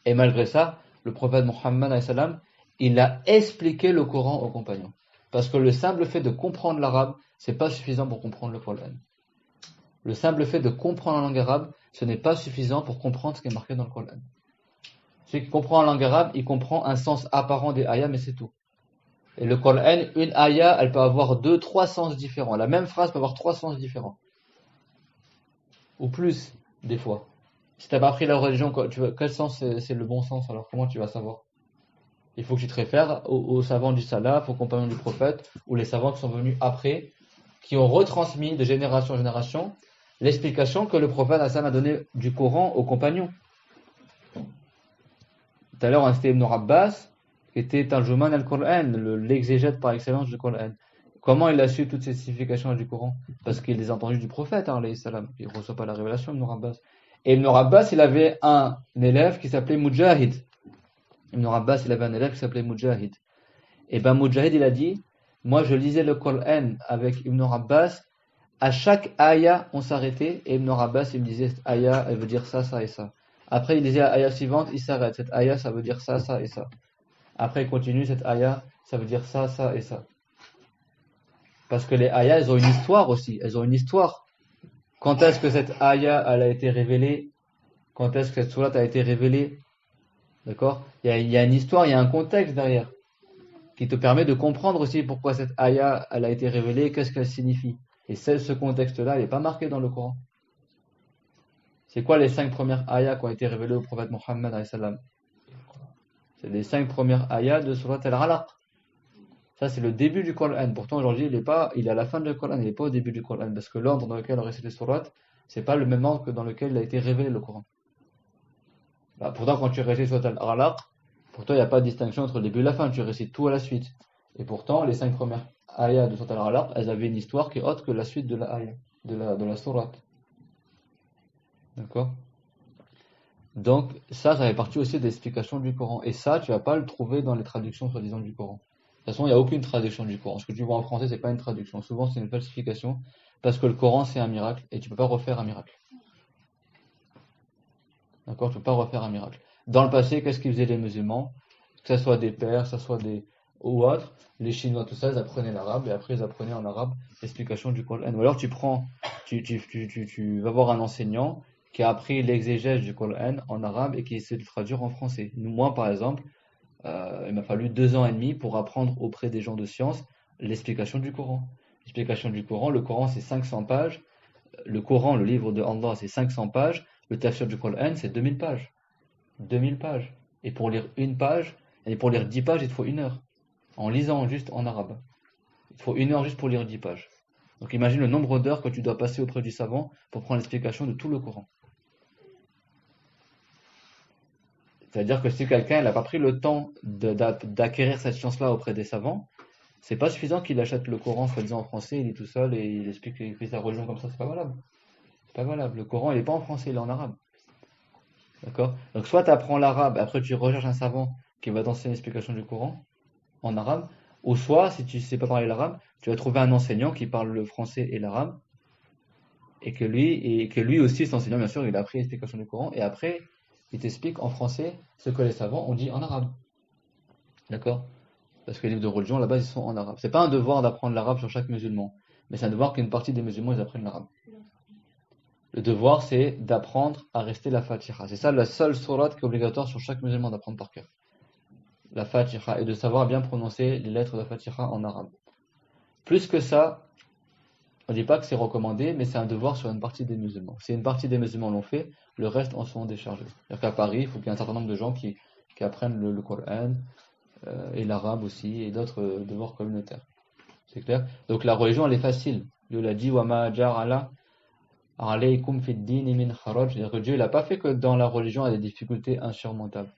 A: Et malgré ça, le prophète Mohammed, alayhi salam, il a expliqué le Coran aux compagnons. Parce que le simple fait de comprendre l'arabe, c'est pas suffisant pour comprendre le Coran. Le simple fait de comprendre la langue arabe, ce n'est pas suffisant pour comprendre ce qui est marqué dans le Coran. Celui qui comprend la langue arabe, il comprend un sens apparent des ayats, mais c'est tout. Et le Coran, une ayah, elle peut avoir 2-3 sens différents. La même phrase peut avoir 3 sens différents. Ou plus, des fois. Si tu n'as pas appris la religion, quel sens c'est le bon sens, alors comment tu vas savoir? Il faut que tu te réfères aux savants du salaf, aux compagnons du prophète, ou les savants qui sont venus après, qui ont retransmis de génération en génération l'explication que le prophète Hassan a donnée du Coran aux compagnons. Tout à l'heure, on a cité Ibn Abbas, qui était Tarjuman al-Qur'an, l'exégète par excellence du Coran. Comment il a su toutes ces significations du Coran? Parce qu'il les a entendues du prophète, alayhi salam. Il ne reçoit pas la révélation, Ibn Abbas. Et Ibn Abbas, il avait un élève qui s'appelait Mujahid. Ibn Abbas, il avait un élève qui s'appelait Mujahid. Et ben Mujahid, il a dit, moi je lisais le Coran avec Ibn Abbas, à chaque ayah, on s'arrêtait, et Ibn Abbas, il me disait, cette ayah, elle veut dire ça, ça et ça. Après, il disait la ayah suivante, il s'arrête, cette ayah, ça veut dire ça, ça et ça. Après, il continue, cette ayah, ça veut dire ça, ça et ça. Parce que les ayahs, elles ont une histoire aussi, elles ont une histoire. Quand est-ce que cette ayah, elle a été révélée? Quand est-ce que cette sourate a été révélée? D'accord? Il y a une histoire, il y a un contexte derrière qui te permet de comprendre aussi pourquoi cette ayah elle a été révélée, qu'est-ce qu'elle signifie. Et ce contexte-là, il n'est pas marqué dans le Coran. C'est quoi les 5 premières ayahs qui ont été révélées au prophète Mohammed alayhi salam? C'est les 5 premières ayahs de Surat Al-Alaq. Ça, c'est le début du Coran. Pourtant, aujourd'hui, il est à la fin du Coran, il n'est pas au début du Coran, parce que l'ordre dans lequel on récite les sourates, c'est pas le même ordre que dans lequel il a été révélé le Coran. Bah, pourtant, quand tu récites Surat Al-Alaq, pour toi, il n'y a pas de distinction entre le début et la fin, tu récites tout à la suite. Et pourtant, les 5 premières ayahs de Surat Al-Alaq, elles avaient une histoire qui est autre que la suite de la ayah, de la sourate. D'accord? Donc, ça fait partie aussi de l'explication du Coran. Et ça, tu vas pas le trouver dans les traductions soi-disant du Coran. De toute façon, il n'y a aucune traduction du Coran. Ce que tu vois en français, c'est pas une traduction. Souvent, c'est une falsification. Parce que le Coran, c'est un miracle. Et tu peux pas refaire un miracle. D'accord? Tu peux pas refaire un miracle. Dans le passé, qu'est-ce qu'ils faisaient les musulmans? Que ce soit des Perses, que ce soit ou autres, les Chinois, tout ça, ils apprenaient l'arabe. Et après, ils apprenaient en arabe l'explication du Coran. Ou alors, tu vas voir un enseignant qui a appris l'exégèse du Coran en arabe et qui essaie de le traduire en français. Moi, par exemple, il m'a fallu 2 ans et demi pour apprendre auprès des gens de science l'explication du Coran. L'explication du Coran, le Coran c'est 500 pages, le Coran, le livre de Allah c'est 500 pages, le tafsir du Coran c'est 2000 pages. 2000 pages. Et pour lire une page, et pour lire 10 pages, il te faut 1 heure. En lisant juste en arabe. Il te faut 1 heure juste pour lire 10 pages. Donc imagine le nombre d'heures que tu dois passer auprès du savant pour prendre l'explication de tout le Coran. C'est-à-dire que si quelqu'un n'a pas pris le temps d'acquérir cette science-là auprès des savants, c'est pas suffisant qu'il achète le Coran soi-disant en français, il est tout seul et il explique qu'il fait sa religion comme ça, c'est pas valable. C'est pas valable. Le Coran, il n'est pas en français, il est en arabe. D'accord? Donc soit tu apprends l'arabe, après tu recherches un savant qui va t'enseigner l'explication du Coran en arabe, ou soit, si tu sais pas parler l'arabe, tu vas trouver un enseignant qui parle le français et l'arabe, et que lui aussi, cet enseignant, bien sûr, il a appris l'explication du Coran, et après, il t'explique en français ce que les savants ont dit en arabe. D'accord? Parce que les livres de religion, à la base, ils sont en arabe. C'est pas un devoir d'apprendre l'arabe sur chaque musulman, mais c'est un devoir qu'une partie des musulmans, ils apprennent l'arabe. Le devoir, c'est d'apprendre à rester la Fatiha. C'est ça la seule sourate qui est obligatoire sur chaque musulman d'apprendre par cœur. La Fatiha, et de savoir bien prononcer les lettres de la Fatiha en arabe. Plus que ça, on ne dit pas que c'est recommandé, mais c'est un devoir sur une partie des musulmans. Si une partie des musulmans l'ont fait, le reste en sont déchargés. C'est-à-dire qu'à Paris, il faut qu'il y ait un certain nombre de gens qui apprennent le Coran, et l'arabe aussi, et d'autres devoirs communautaires. C'est clair? Donc la religion, elle est facile. Dieu l'a dit, wa ma ja'ala alaykum fid din min kharaj. C'est-à-dire que Dieu, il n'a pas fait que dans la religion, il y a des difficultés insurmontables.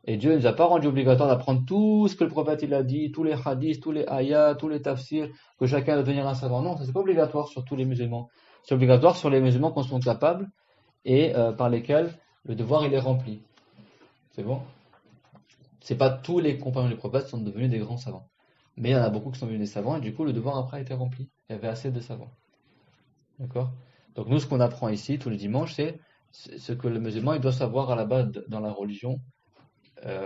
A: Et Dieu ne nous a pas rendu obligatoire d'apprendre tout ce que le prophète il a dit, tous les hadiths, tous les ayats, tous les tafsirs, que chacun doit devenir un savant. Non, ça c'est pas obligatoire sur tous les musulmans. C'est obligatoire sur les musulmans qu'on sont capables et par lesquels le devoir il est rempli. C'est bon? C'est pas tous les compagnons du prophète qui sont devenus des grands savants. Mais il y en a beaucoup qui sont devenus des savants et du coup le devoir après a été rempli. Il y avait assez de savants. D'accord? Donc nous ce qu'on apprend ici tous les dimanches c'est ce que le musulman il doit savoir à la base dans la religion.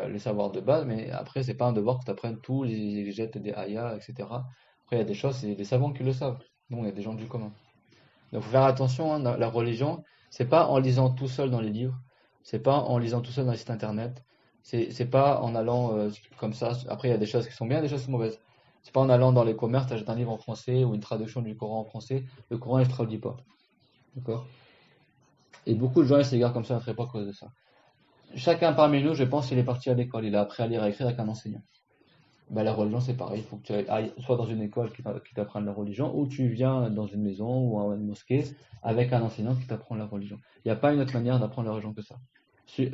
A: Les savoirs de base, mais après, c'est pas un devoir que tu apprennes tous les exégètes des ayats, etc. Après, il y a des choses, c'est des savants qui le savent. Bon, il y a des gens du commun. Donc, faut faire attention, hein, la religion, c'est pas en lisant tout seul dans les livres, c'est pas en lisant tout seul dans les sites internet, c'est pas en allant comme ça. Après, il y a des choses qui sont bien, des choses qui sont mauvaises. C'est pas en allant dans les commerces, tu achètes un livre en français ou une traduction du Coran en français, le Coran, il ne se traduit pas. D'accord? Et beaucoup de gens, ils s'égarent comme ça à notre époque à cause de ça. Chacun parmi nous, je pense, il est parti à l'école, il a appris à lire et à écrire avec un enseignant. Ben, la religion, c'est pareil, il faut que tu ailles soit dans une école qui t'apprenne la religion, ou tu viens dans une maison ou à une mosquée avec un enseignant qui t'apprend la religion. Il n'y a pas une autre manière d'apprendre la religion que ça.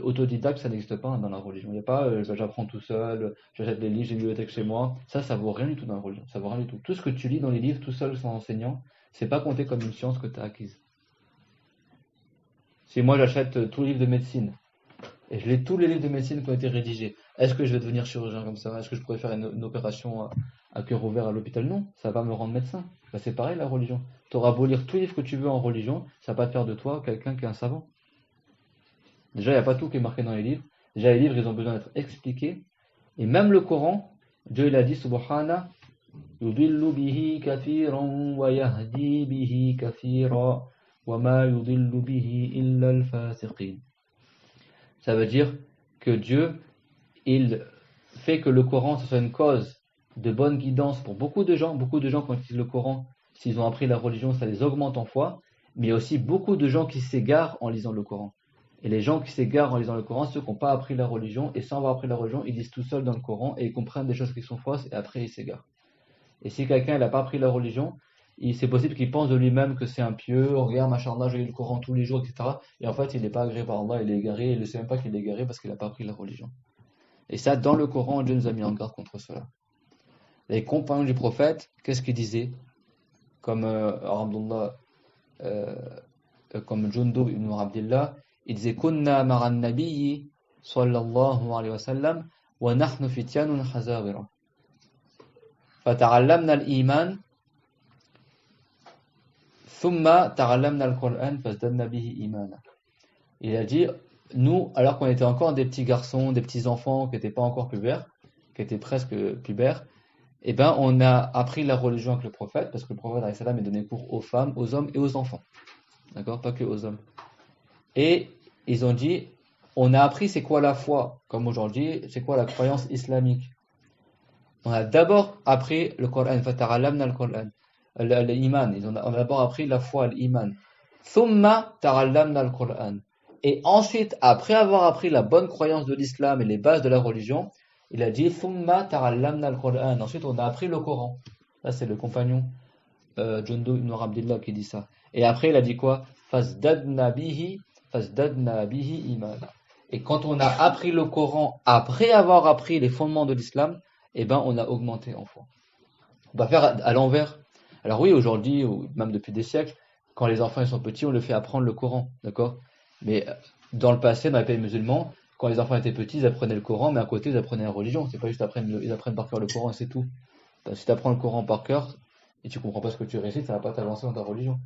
A: Autodidacte, ça n'existe pas dans la religion. Il n'y a pas j'apprends tout seul, j'achète les livres, j'ai une bibliothèque chez moi. Ça vaut rien du tout dans la religion. Ça vaut rien du tout. Tout ce que tu lis dans les livres tout seul sans enseignant, c'est pas compté comme une science que tu as acquise. Si moi j'achète tous les livres de médecine, et je lis tous les livres de médecine qui ont été rédigés. Est-ce que je vais devenir chirurgien comme ça? Est-ce que je pourrais faire une opération à cœur ouvert à l'hôpital? Non, ça va pas me rendre médecin. Ben, c'est pareil la religion. Tu auras beau lire tous les livres que tu veux en religion, ça va pas te faire de toi quelqu'un qui est un savant. Déjà, il n'y a pas tout qui est marqué dans les livres. Déjà, les livres, ils ont besoin d'être expliqués. Et même le Coran, Dieu il a dit Subhana, yudillu bihi kathiran wa yahdi bihi kathira wa ma yudillu bihi illa al-fasiqin. Ça veut dire que Dieu, il fait que le Coran, ce soit une cause de bonne guidance pour beaucoup de gens. Beaucoup de gens, quand ils lisent le Coran, s'ils ont appris la religion, ça les augmente en foi. Mais il y a aussi beaucoup de gens qui s'égarent en lisant le Coran. Et les gens qui s'égarent en lisant le Coran, ceux qui n'ont pas appris la religion, et sans avoir appris la religion, ils lisent tout seuls dans le Coran et ils comprennent des choses qui sont fausses et après ils s'égarent. Et si quelqu'un n'a pas appris la religion, c'est possible qu'il pense de lui-même que c'est un pieux, regarde, machallah, je lis le Coran tous les jours, etc. Et en fait, il n'est pas agréé par Allah, il est égaré, il ne sait même pas qu'il est égaré parce qu'il n'a pas appris la religion. Et ça, dans le Coran, Dieu nous a mis en garde contre cela. Les compagnons du prophète, qu'est-ce qu'ils disaient? Comme Abdullah, comme Jundub ibn Abdillah, il disait Kunna ma'an nabiyyi sallallahu alayhi wa sallam wa nahnu fityanun khazawira. Fata'allamna al-iman thumma ta'allamna al-Qur'an fazdadna bihi imana. Il a dit, nous, alors qu'on était encore des petits garçons, des petits enfants qui n'étaient pas encore pubères, qui étaient presque pubères, eh ben, on a appris la religion avec le prophète, parce que le prophète alayhi salam est donné cours aux femmes, aux hommes et aux enfants. D'accord? Pas que aux hommes. Et ils ont dit, on a appris c'est quoi la foi, comme aujourd'hui, c'est quoi la croyance islamique. On a d'abord appris le Coran, fata'allamna le Coran, l'iman. On a d'abord appris la foi, l'iman. Thumma ta'allamna le Coran. Et ensuite, après avoir appris la bonne croyance de l'islam et les bases de la religion, il a dit Thumma ta'allamna le Coran. Ensuite, on a appris le Coran. Ça, c'est le compagnon Jundub ibn Abdillah qui dit ça. Et après, il a dit quoi? Fazdadna bihi imana. Et quand on a appris le Coran après avoir appris les fondements de l'islam, eh ben, on a augmenté en foi. On va faire à l'envers. Alors oui, aujourd'hui, ou même depuis des siècles, quand les enfants ils sont petits, on leur fait apprendre le Coran, d'accord? Mais dans le passé, dans les pays musulmans, quand les enfants étaient petits, ils apprenaient le Coran, mais à côté, ils apprenaient la religion. C'est pas juste ils apprennent par cœur le Coran et c'est tout. Si tu apprends le Coran par cœur et tu comprends pas ce que tu récites, ça va pas t'avancer dans ta religion.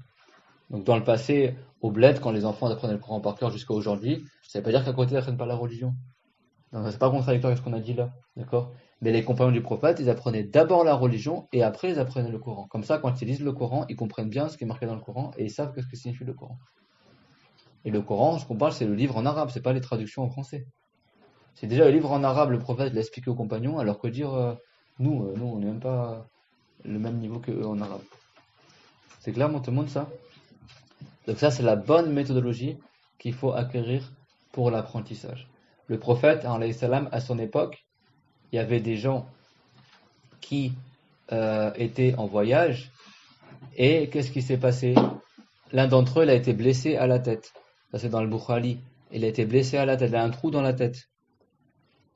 A: Donc dans le passé, au bled, quand les enfants apprenaient le Coran par cœur jusqu'à aujourd'hui, ça veut pas dire qu'à côté, ils apprennent pas la religion. Non, c'est pas contradictoire avec ce qu'on a dit là, d'accord? Mais les compagnons du prophète, ils apprenaient d'abord la religion et après ils apprenaient le Coran. Comme ça, quand ils lisent le Coran, ils comprennent bien ce qui est marqué dans le Coran et ils savent ce que signifie le Coran. Et le Coran, ce qu'on parle, c'est le livre en arabe, c'est pas les traductions en français. C'est déjà le livre en arabe, le prophète l'a expliqué aux compagnons, alors que dire, nous, on n'est même pas le même niveau qu'eux en arabe. C'est clair, on te montre ça? Donc ça, c'est la bonne méthodologie qu'il faut acquérir pour l'apprentissage. Le prophète, alayhi salam, à son époque, il y avait des gens qui étaient en voyage et qu'est-ce qui s'est passé? L'un d'entre eux, il a été blessé à la tête. Ça, c'est dans le Bukhari. Il a été blessé à la tête, il a un trou dans la tête.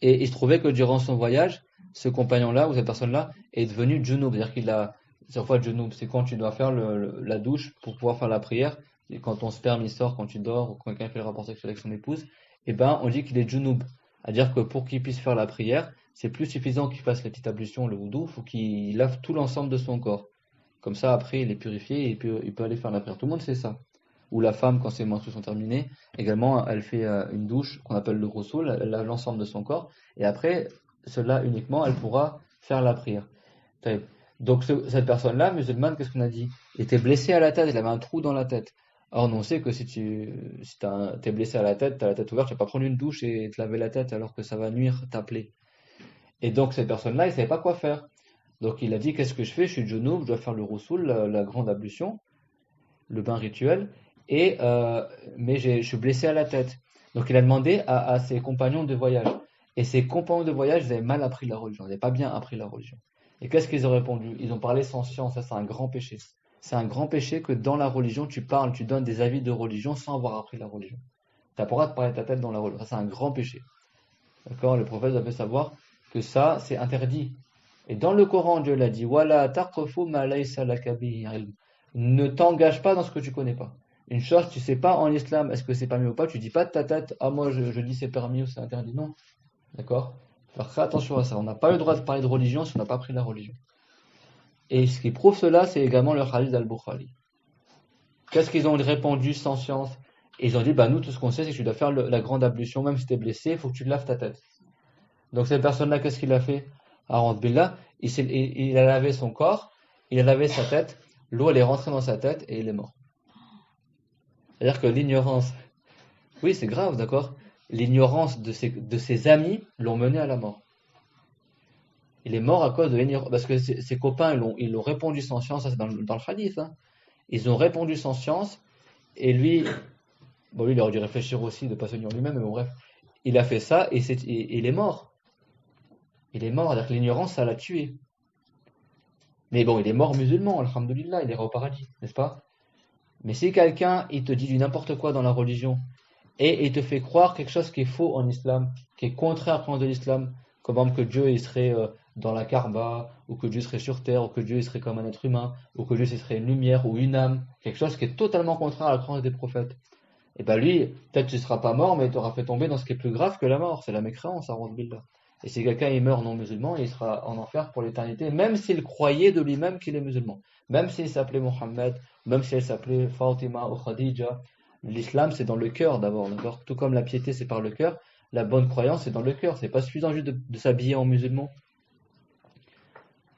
A: Et il se trouvait que durant son voyage, ce compagnon-là, ou cette personne-là, est devenu junub. C'est-à-dire qu'il a, cette fois junub, c'est quand tu dois faire la douche pour pouvoir faire la prière. Et quand ton sperme il sort, quand tu dors, ou quand quelqu'un fait le rapport sexuel avec son épouse, eh ben, on dit qu'il est junub. C'est-à-dire que pour qu'il puisse faire la prière, c'est plus suffisant qu'il fasse la petite ablution, le wudu, faut qu'il lave tout l'ensemble de son corps. Comme ça, après, il est purifié et il peut aller faire la prière. Tout le monde sait ça. Ou la femme, quand ses menstrues sont terminées, également, elle fait une douche qu'on appelle le ghusl, elle lave l'ensemble de son corps, et après, cela uniquement, elle pourra faire la prière. Donc, cette personne-là, musulmane, qu'est-ce qu'on a dit? Il était blessé à la tête, il avait un trou dans la tête. Or, on sait que si t'es blessé à la tête, t'as la tête ouverte, tu vas pas prendre une douche et te laver la tête alors que ça va nuire ta plaie. Et donc, cette personne-là, il savait pas quoi faire. Donc, il a dit, qu'est-ce que je fais? Je suis junub, je dois faire le ghusl, la grande ablution, le bain rituel, mais je suis blessé à la tête. Donc, il a demandé à ses compagnons de voyage. Et ses compagnons de voyage, ils avaient mal appris la religion, ils n'avaient pas bien appris la religion. Et qu'est-ce qu'ils ont répondu? Ils ont parlé sans science, ça c'est un grand péché. C'est un grand péché que dans la religion, tu parles, tu donnes des avis de religion sans avoir appris la religion. Tu n'as pas le droit de parler de ta tête dans la religion. Ça, c'est un grand péché. D'accord? Le prophète doit savoir que ça, c'est interdit. Et dans le Coran, Dieu l'a dit, Wala taqfu ma laysa laka bihi ilm. Ne t'engage pas dans ce que tu connais pas. Une chose, tu sais pas en islam, est-ce que c'est permis ou pas, tu dis pas de ta tête, ah moi je dis c'est permis ou c'est interdit. Non. D'accord? Faire très attention à ça. On n'a pas le droit de parler de religion si on n'a pas appris la religion. Et ce qui prouve cela, c'est également le hadith d'Al-Bukhari. Qu'est-ce qu'ils ont répondu sans science? Et ils ont dit, bah nous, tout ce qu'on sait, c'est que tu dois faire la grande ablution, même si tu es blessé, il faut que tu te laves ta tête. Donc cette personne-là, qu'est-ce qu'il a fait? Alors, Billah, il a lavé son corps, il a lavé sa tête, l'eau elle est rentrée dans sa tête et il est mort. C'est-à-dire que l'ignorance, oui c'est grave, d'accord? L'ignorance de ses amis l'ont mené à la mort. Il est mort à cause de l'ignorance, parce que ses copains ils l'ont répondu sans science, ça c'est dans le hadith, hein. Ils ont répondu sans science, et lui, bon lui il aurait dû réfléchir aussi, de pas se nuire lui-même, mais bon bref, il a fait ça et il est mort. Il est mort, c'est-à-dire que l'ignorance ça l'a tué. Mais bon, il est mort musulman, alhamdoulilah, il ira au paradis, n'est-ce pas? Mais si quelqu'un, il te dit du n'importe quoi dans la religion, et il te fait croire quelque chose qui est faux en islam, qui est contraire à la croyance de l'islam, comme par exemple que Dieu il serait dans la Kaaba, ou que Dieu serait sur terre, ou que Dieu il serait comme un être humain, ou que Dieu il serait une lumière ou une âme, quelque chose qui est totalement contraire à la croyance des prophètes. Et ben lui, peut-être tu ne seras pas mort, mais il t'aura fait tomber dans ce qui est plus grave que la mort, c'est la mécréance, a'oudh billah. Et si quelqu'un il meurt non musulman, il sera en enfer pour l'éternité, même s'il croyait de lui-même qu'il est musulman. Même s'il s'appelait Mohammed, même si elle s'appelait Fatima ou Khadija. L'islam c'est dans le cœur d'abord, d'accord? Tout comme la piété c'est par le cœur, la bonne croyance c'est dans le cœur. C'est pas suffisant juste de s'habiller en musulman.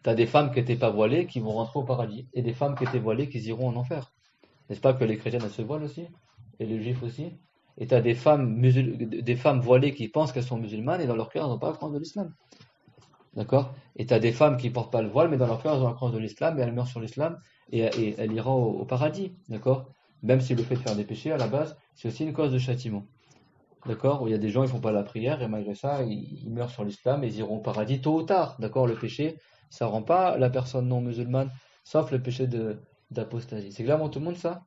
A: T'as des femmes qui n'étaient pas voilées qui vont rentrer au paradis, et des femmes qui étaient voilées qui iront en enfer. N'est-ce pas que les chrétiennes elles se voilent aussi? Et les juifs aussi? Et tu as des femmes voilées qui pensent qu'elles sont musulmanes et dans leur cœur, elles n'ont pas la croyance de l'islam. D'accord? Et tu as des femmes qui portent pas le voile, mais dans leur cœur, elles ont la croyance de l'islam et elles meurent sur l'islam et elles iront au paradis. D'accord? Même si le fait de faire des péchés, à la base, c'est aussi une cause de châtiment. D'accord? Où il y a des gens, ils font pas la prière et malgré ça, ils meurent sur l'islam et ils iront au paradis tôt ou tard. D'accord? Le péché, ça rend pas la personne non musulmane, sauf le péché d'apostasie. C'est clairement tout le monde ça?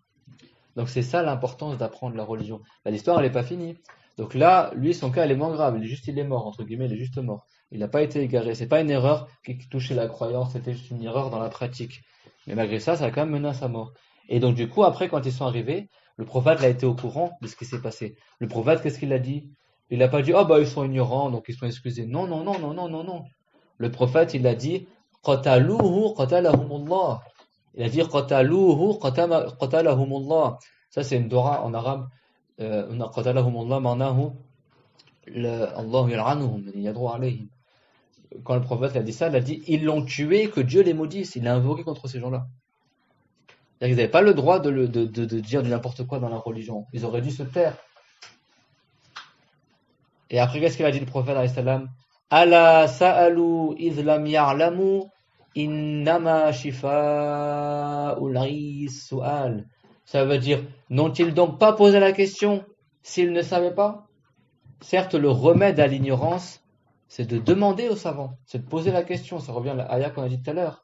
A: Donc c'est ça l'importance d'apprendre la religion. Bah, l'histoire, elle n'est pas finie. Donc là, lui, son cas, elle est moins grave. Il est mort, entre guillemets, il est juste mort. Il n'a pas été égaré. C'est pas une erreur qui touchait la croyance, c'était juste une erreur dans la pratique. Mais malgré ça, ça a quand même mené à sa mort. Et donc du coup, après, quand ils sont arrivés, le prophète a été au courant de ce qui s'est passé. Le prophète, qu'est-ce qu'il a dit? Il n'a pas dit, oh bah ils sont ignorants, donc ils sont excusés. Non, non, non, non, non, non, non. Le prophète, il a dit, qataluhu qatalahumullah. Il a dit qataluhu qatalahumullah. Ça, c'est une dora en arabe. Qatalahumullah ma'nahu Allahu yal'anuhum yad'u alayhim. Quand le prophète a dit ça, il a dit ils l'ont tué, que Dieu les maudisse. Il a invoqué contre ces gens-là. Ils n'avaient pas le droit de dire du n'importe quoi dans la religion. Ils auraient dû se taire. Et après, qu'est-ce qu'il a dit le prophète alayhi salam? Ala sa'alu idh lam ya'lamu innama shifa'ul su'al. Ça veut dire, n'ont-ils donc pas posé la question s'ils ne savaient pas? Certes, le remède à l'ignorance, c'est de demander aux savants, c'est de poser la question. Ça revient à l'ayah qu'on a dit tout à l'heure.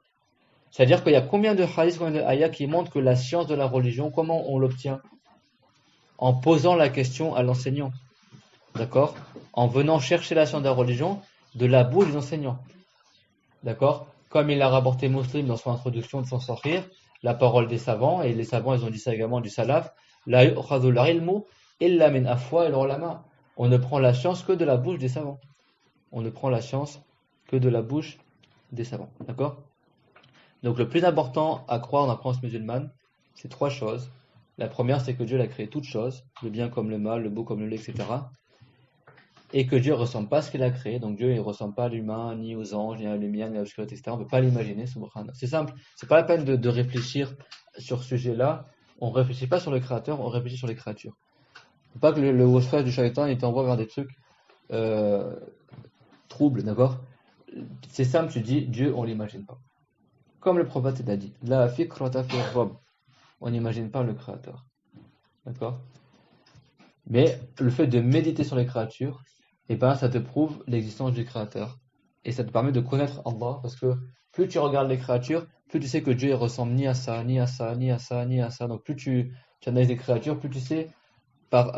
A: C'est-à-dire qu'il y a combien de hadiths, combien de ayahs qui montrent que la science de la religion, comment on l'obtient? En posant la question à l'enseignant. D'accord? En venant chercher la science de la religion de la bouche des enseignants. D'accord? Comme il a rapporté Muslim dans son introduction de son Sahih, la parole des savants, et les savants, ils ont dit ça également du salaf, la yu'khadhu al-ilmu illa min afwa al-ulama. On ne prend la science que de la bouche des savants. On ne prend la science que de la bouche des savants. D'accord? Donc le plus important à croire dans la croyance musulmane, c'est trois choses. La première, c'est que Dieu a créé toutes choses, le bien comme le mal, le beau comme le laid, etc. Et que Dieu ne ressemble pas à ce qu'il a créé. Donc Dieu ne ressemble pas à l'humain, ni aux anges, ni à la lumière, ni à l'obscurité, etc. On ne peut pas l'imaginer, subhanallah. C'est simple, c'est pas la peine de réfléchir sur ce sujet-là. On ne réfléchit pas sur le créateur, on réfléchit sur les créatures. Faut pas que le waswas du shaitan il t'envoie vers des trucs troubles, d'accord? C'est simple, tu dis Dieu, on l'imagine pas. Comme le prophète l'a dit, la fikrata fi rabb. On n'imagine pas le créateur. D'accord? Mais le fait de méditer sur les créatures, eh ben, ça te prouve l'existence du créateur. Et ça te permet de connaître Allah, parce que plus tu regardes les créatures, plus tu sais que Dieu ne ressemble ni à ça, ni à ça, ni à ça, ni à ça. Donc plus tu analyses les créatures, plus tu sais par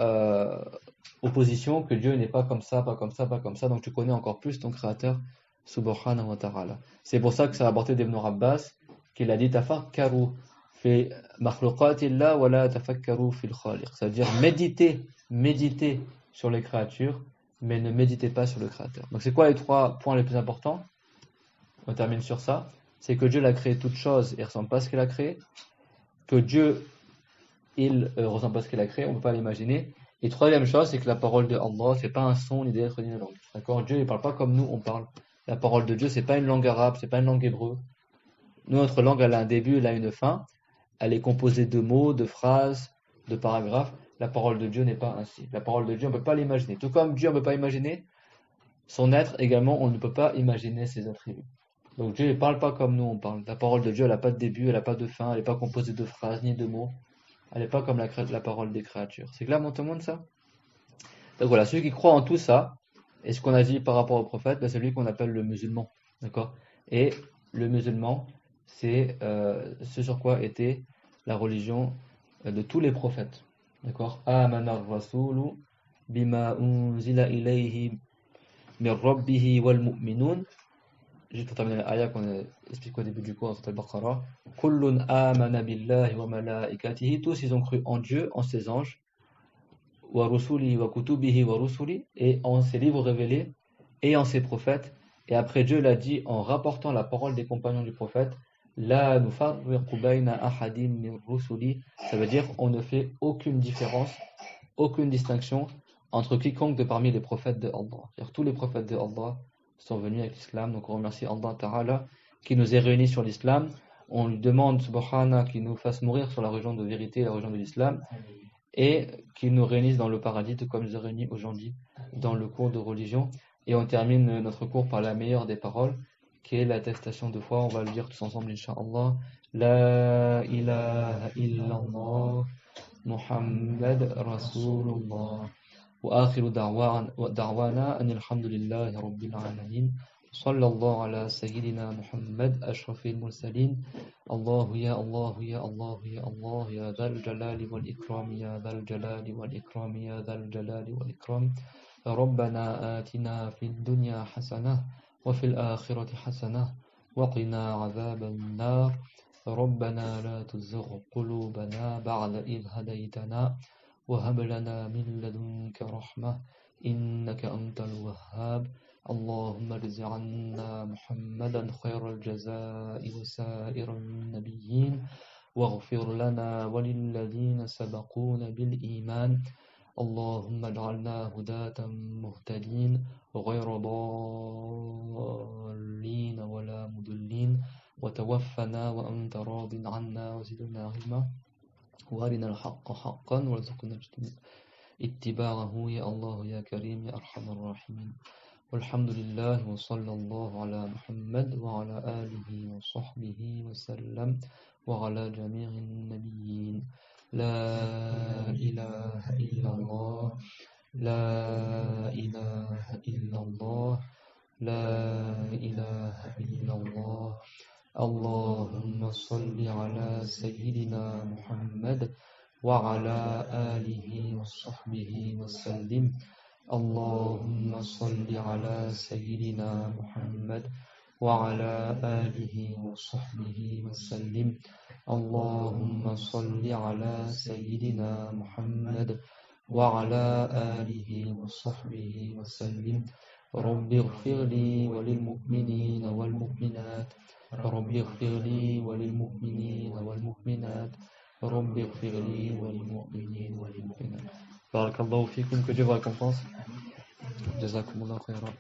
A: opposition que Dieu n'est pas comme ça, pas comme ça, pas comme ça. Donc tu connais encore plus ton créateur, subhanahu wa ta'ala. C'est pour ça que ça a apporté d'Ibn Abbas, qu'il a dit tafakkaru fi makhluqatillah wa la tafakkaru fil khaliq. C'est-à-dire méditez sur les créatures, mais ne méditez pas sur le créateur. Donc c'est quoi les trois points les plus importants? On termine sur ça. C'est que Dieu a créé toute chose et ne ressemble pas à ce qu'il a créé. Que Dieu, il ressemble pas à ce qu'il a créé, on ne peut pas l'imaginer. Et troisième chose, c'est que la parole de Allah, c'est pas un son, ni des lettres, ni une langue. D'accord? Dieu, il parle pas comme nous, on parle. La parole de Dieu, c'est pas une langue arabe, c'est pas une langue hébreu. Nous, notre langue, elle a un début, elle a une fin. Elle est composée de mots, de phrases, de paragraphes. La parole de Dieu n'est pas ainsi. La parole de Dieu, on ne peut pas l'imaginer. Tout comme Dieu, on ne peut pas imaginer son être, également, on ne peut pas imaginer ses attributs. Donc Dieu ne parle pas comme nous, on parle. La parole de Dieu, elle n'a pas de début, elle n'a pas de fin, elle n'est pas composée de phrases ni de mots. Elle n'est pas comme la parole des créatures. C'est clair, mon tout le monde, ça? Donc voilà, celui qui croit en tout ça, et ce qu'on a dit par rapport au prophète, ben, c'est lui qu'on appelle le musulman. D'accord? Et le musulman, c'est ce sur quoi était la religion de tous les prophètes. D'accord? Amana ar-rasulu bima unzila ilayhi min rabbihi wal mu'minun. Juste pour terminer l'ayah qu'on a expliqué au début du cours dans Al-Baqarah. Kullun amana billahi wa malaikatihi. Tous ils ont cru en Dieu, en ses anges. Wa rusuli wa kutubihi wa rusuli. Et en ses livres révélés et en ses prophètes. Et après Dieu l'a dit en rapportant la parole des compagnons du prophète. La nufarriqu bayna ahadim min rusuli. Ça veut dire on ne fait aucune différence, aucune distinction entre quiconque de parmi les prophètes de Allah. C'est-à-dire tous les prophètes de Allah sont venus avec l'islam. Donc on remercie Allah Ta'ala qui nous ait réunis sur l'islam. On lui demande, subhana, qu'il nous fasse mourir sur la religion de vérité, la religion de l'islam. et qu'il nous réunisse dans le paradis, tout comme il nous a réunis aujourd'hui dans le cours de religion. Et on termine notre cours par la meilleure des paroles, qui est l'attestation de foi. On va le dire tous ensemble, Inch'Allah. La ilaha illallah, Muhammad Rasulullah. وآخر دعوانا أن الحمد لله رب العالمين صلى الله على سيدنا محمد أشرف المرسلين الله يا الله يا الله يا الله يا ذا الجلال والإكرام يا ذا الجلال والإكرام يا ذا الجلال والإكرام ربنا آتنا في الدنيا حسنة وفي الآخرة حسنة وقنا عذاب النار ربنا لا تزغ قلوبنا بعد إذ هديتنا وهب لنا من لدنك رحمة إنك أنت الوهاب اللهم اجز عنا محمدا خير الجزاء وسائر النبيين واغفر لنا وللذين سبقونا بالإيمان اللهم اجعلنا هداة مهتدين غير ضالين ولا مضلين وتوفنا وأنت راض عنا وزدنا علما وارنا الحق حقا وارزقنا اتباعه يا الله يا كريم يا أرحم الراحمين والحمد لله وصلى الله على محمد وعلى آله وصحبه وسلم وعلى جميع النبيين لا إله إلا الله لا إله إلا الله لا إله إلا الله اللهم صل على سيدنا محمد وعلى آله وصحبه وسلم اللهم صل على سيدنا محمد وعلى آله وصحبه وسلم اللهم صل على سيدنا محمد وعلى آله وصحبه وسلم رب اغفر لي وللمؤمنين والمؤمنات رب اغفر لي وللمؤمنين والمؤمنات رب اغفر لي وللمؤمنين والمؤمنات بارك الله فيكم, que Dieu vous récompense. جزاكم الله خيرا.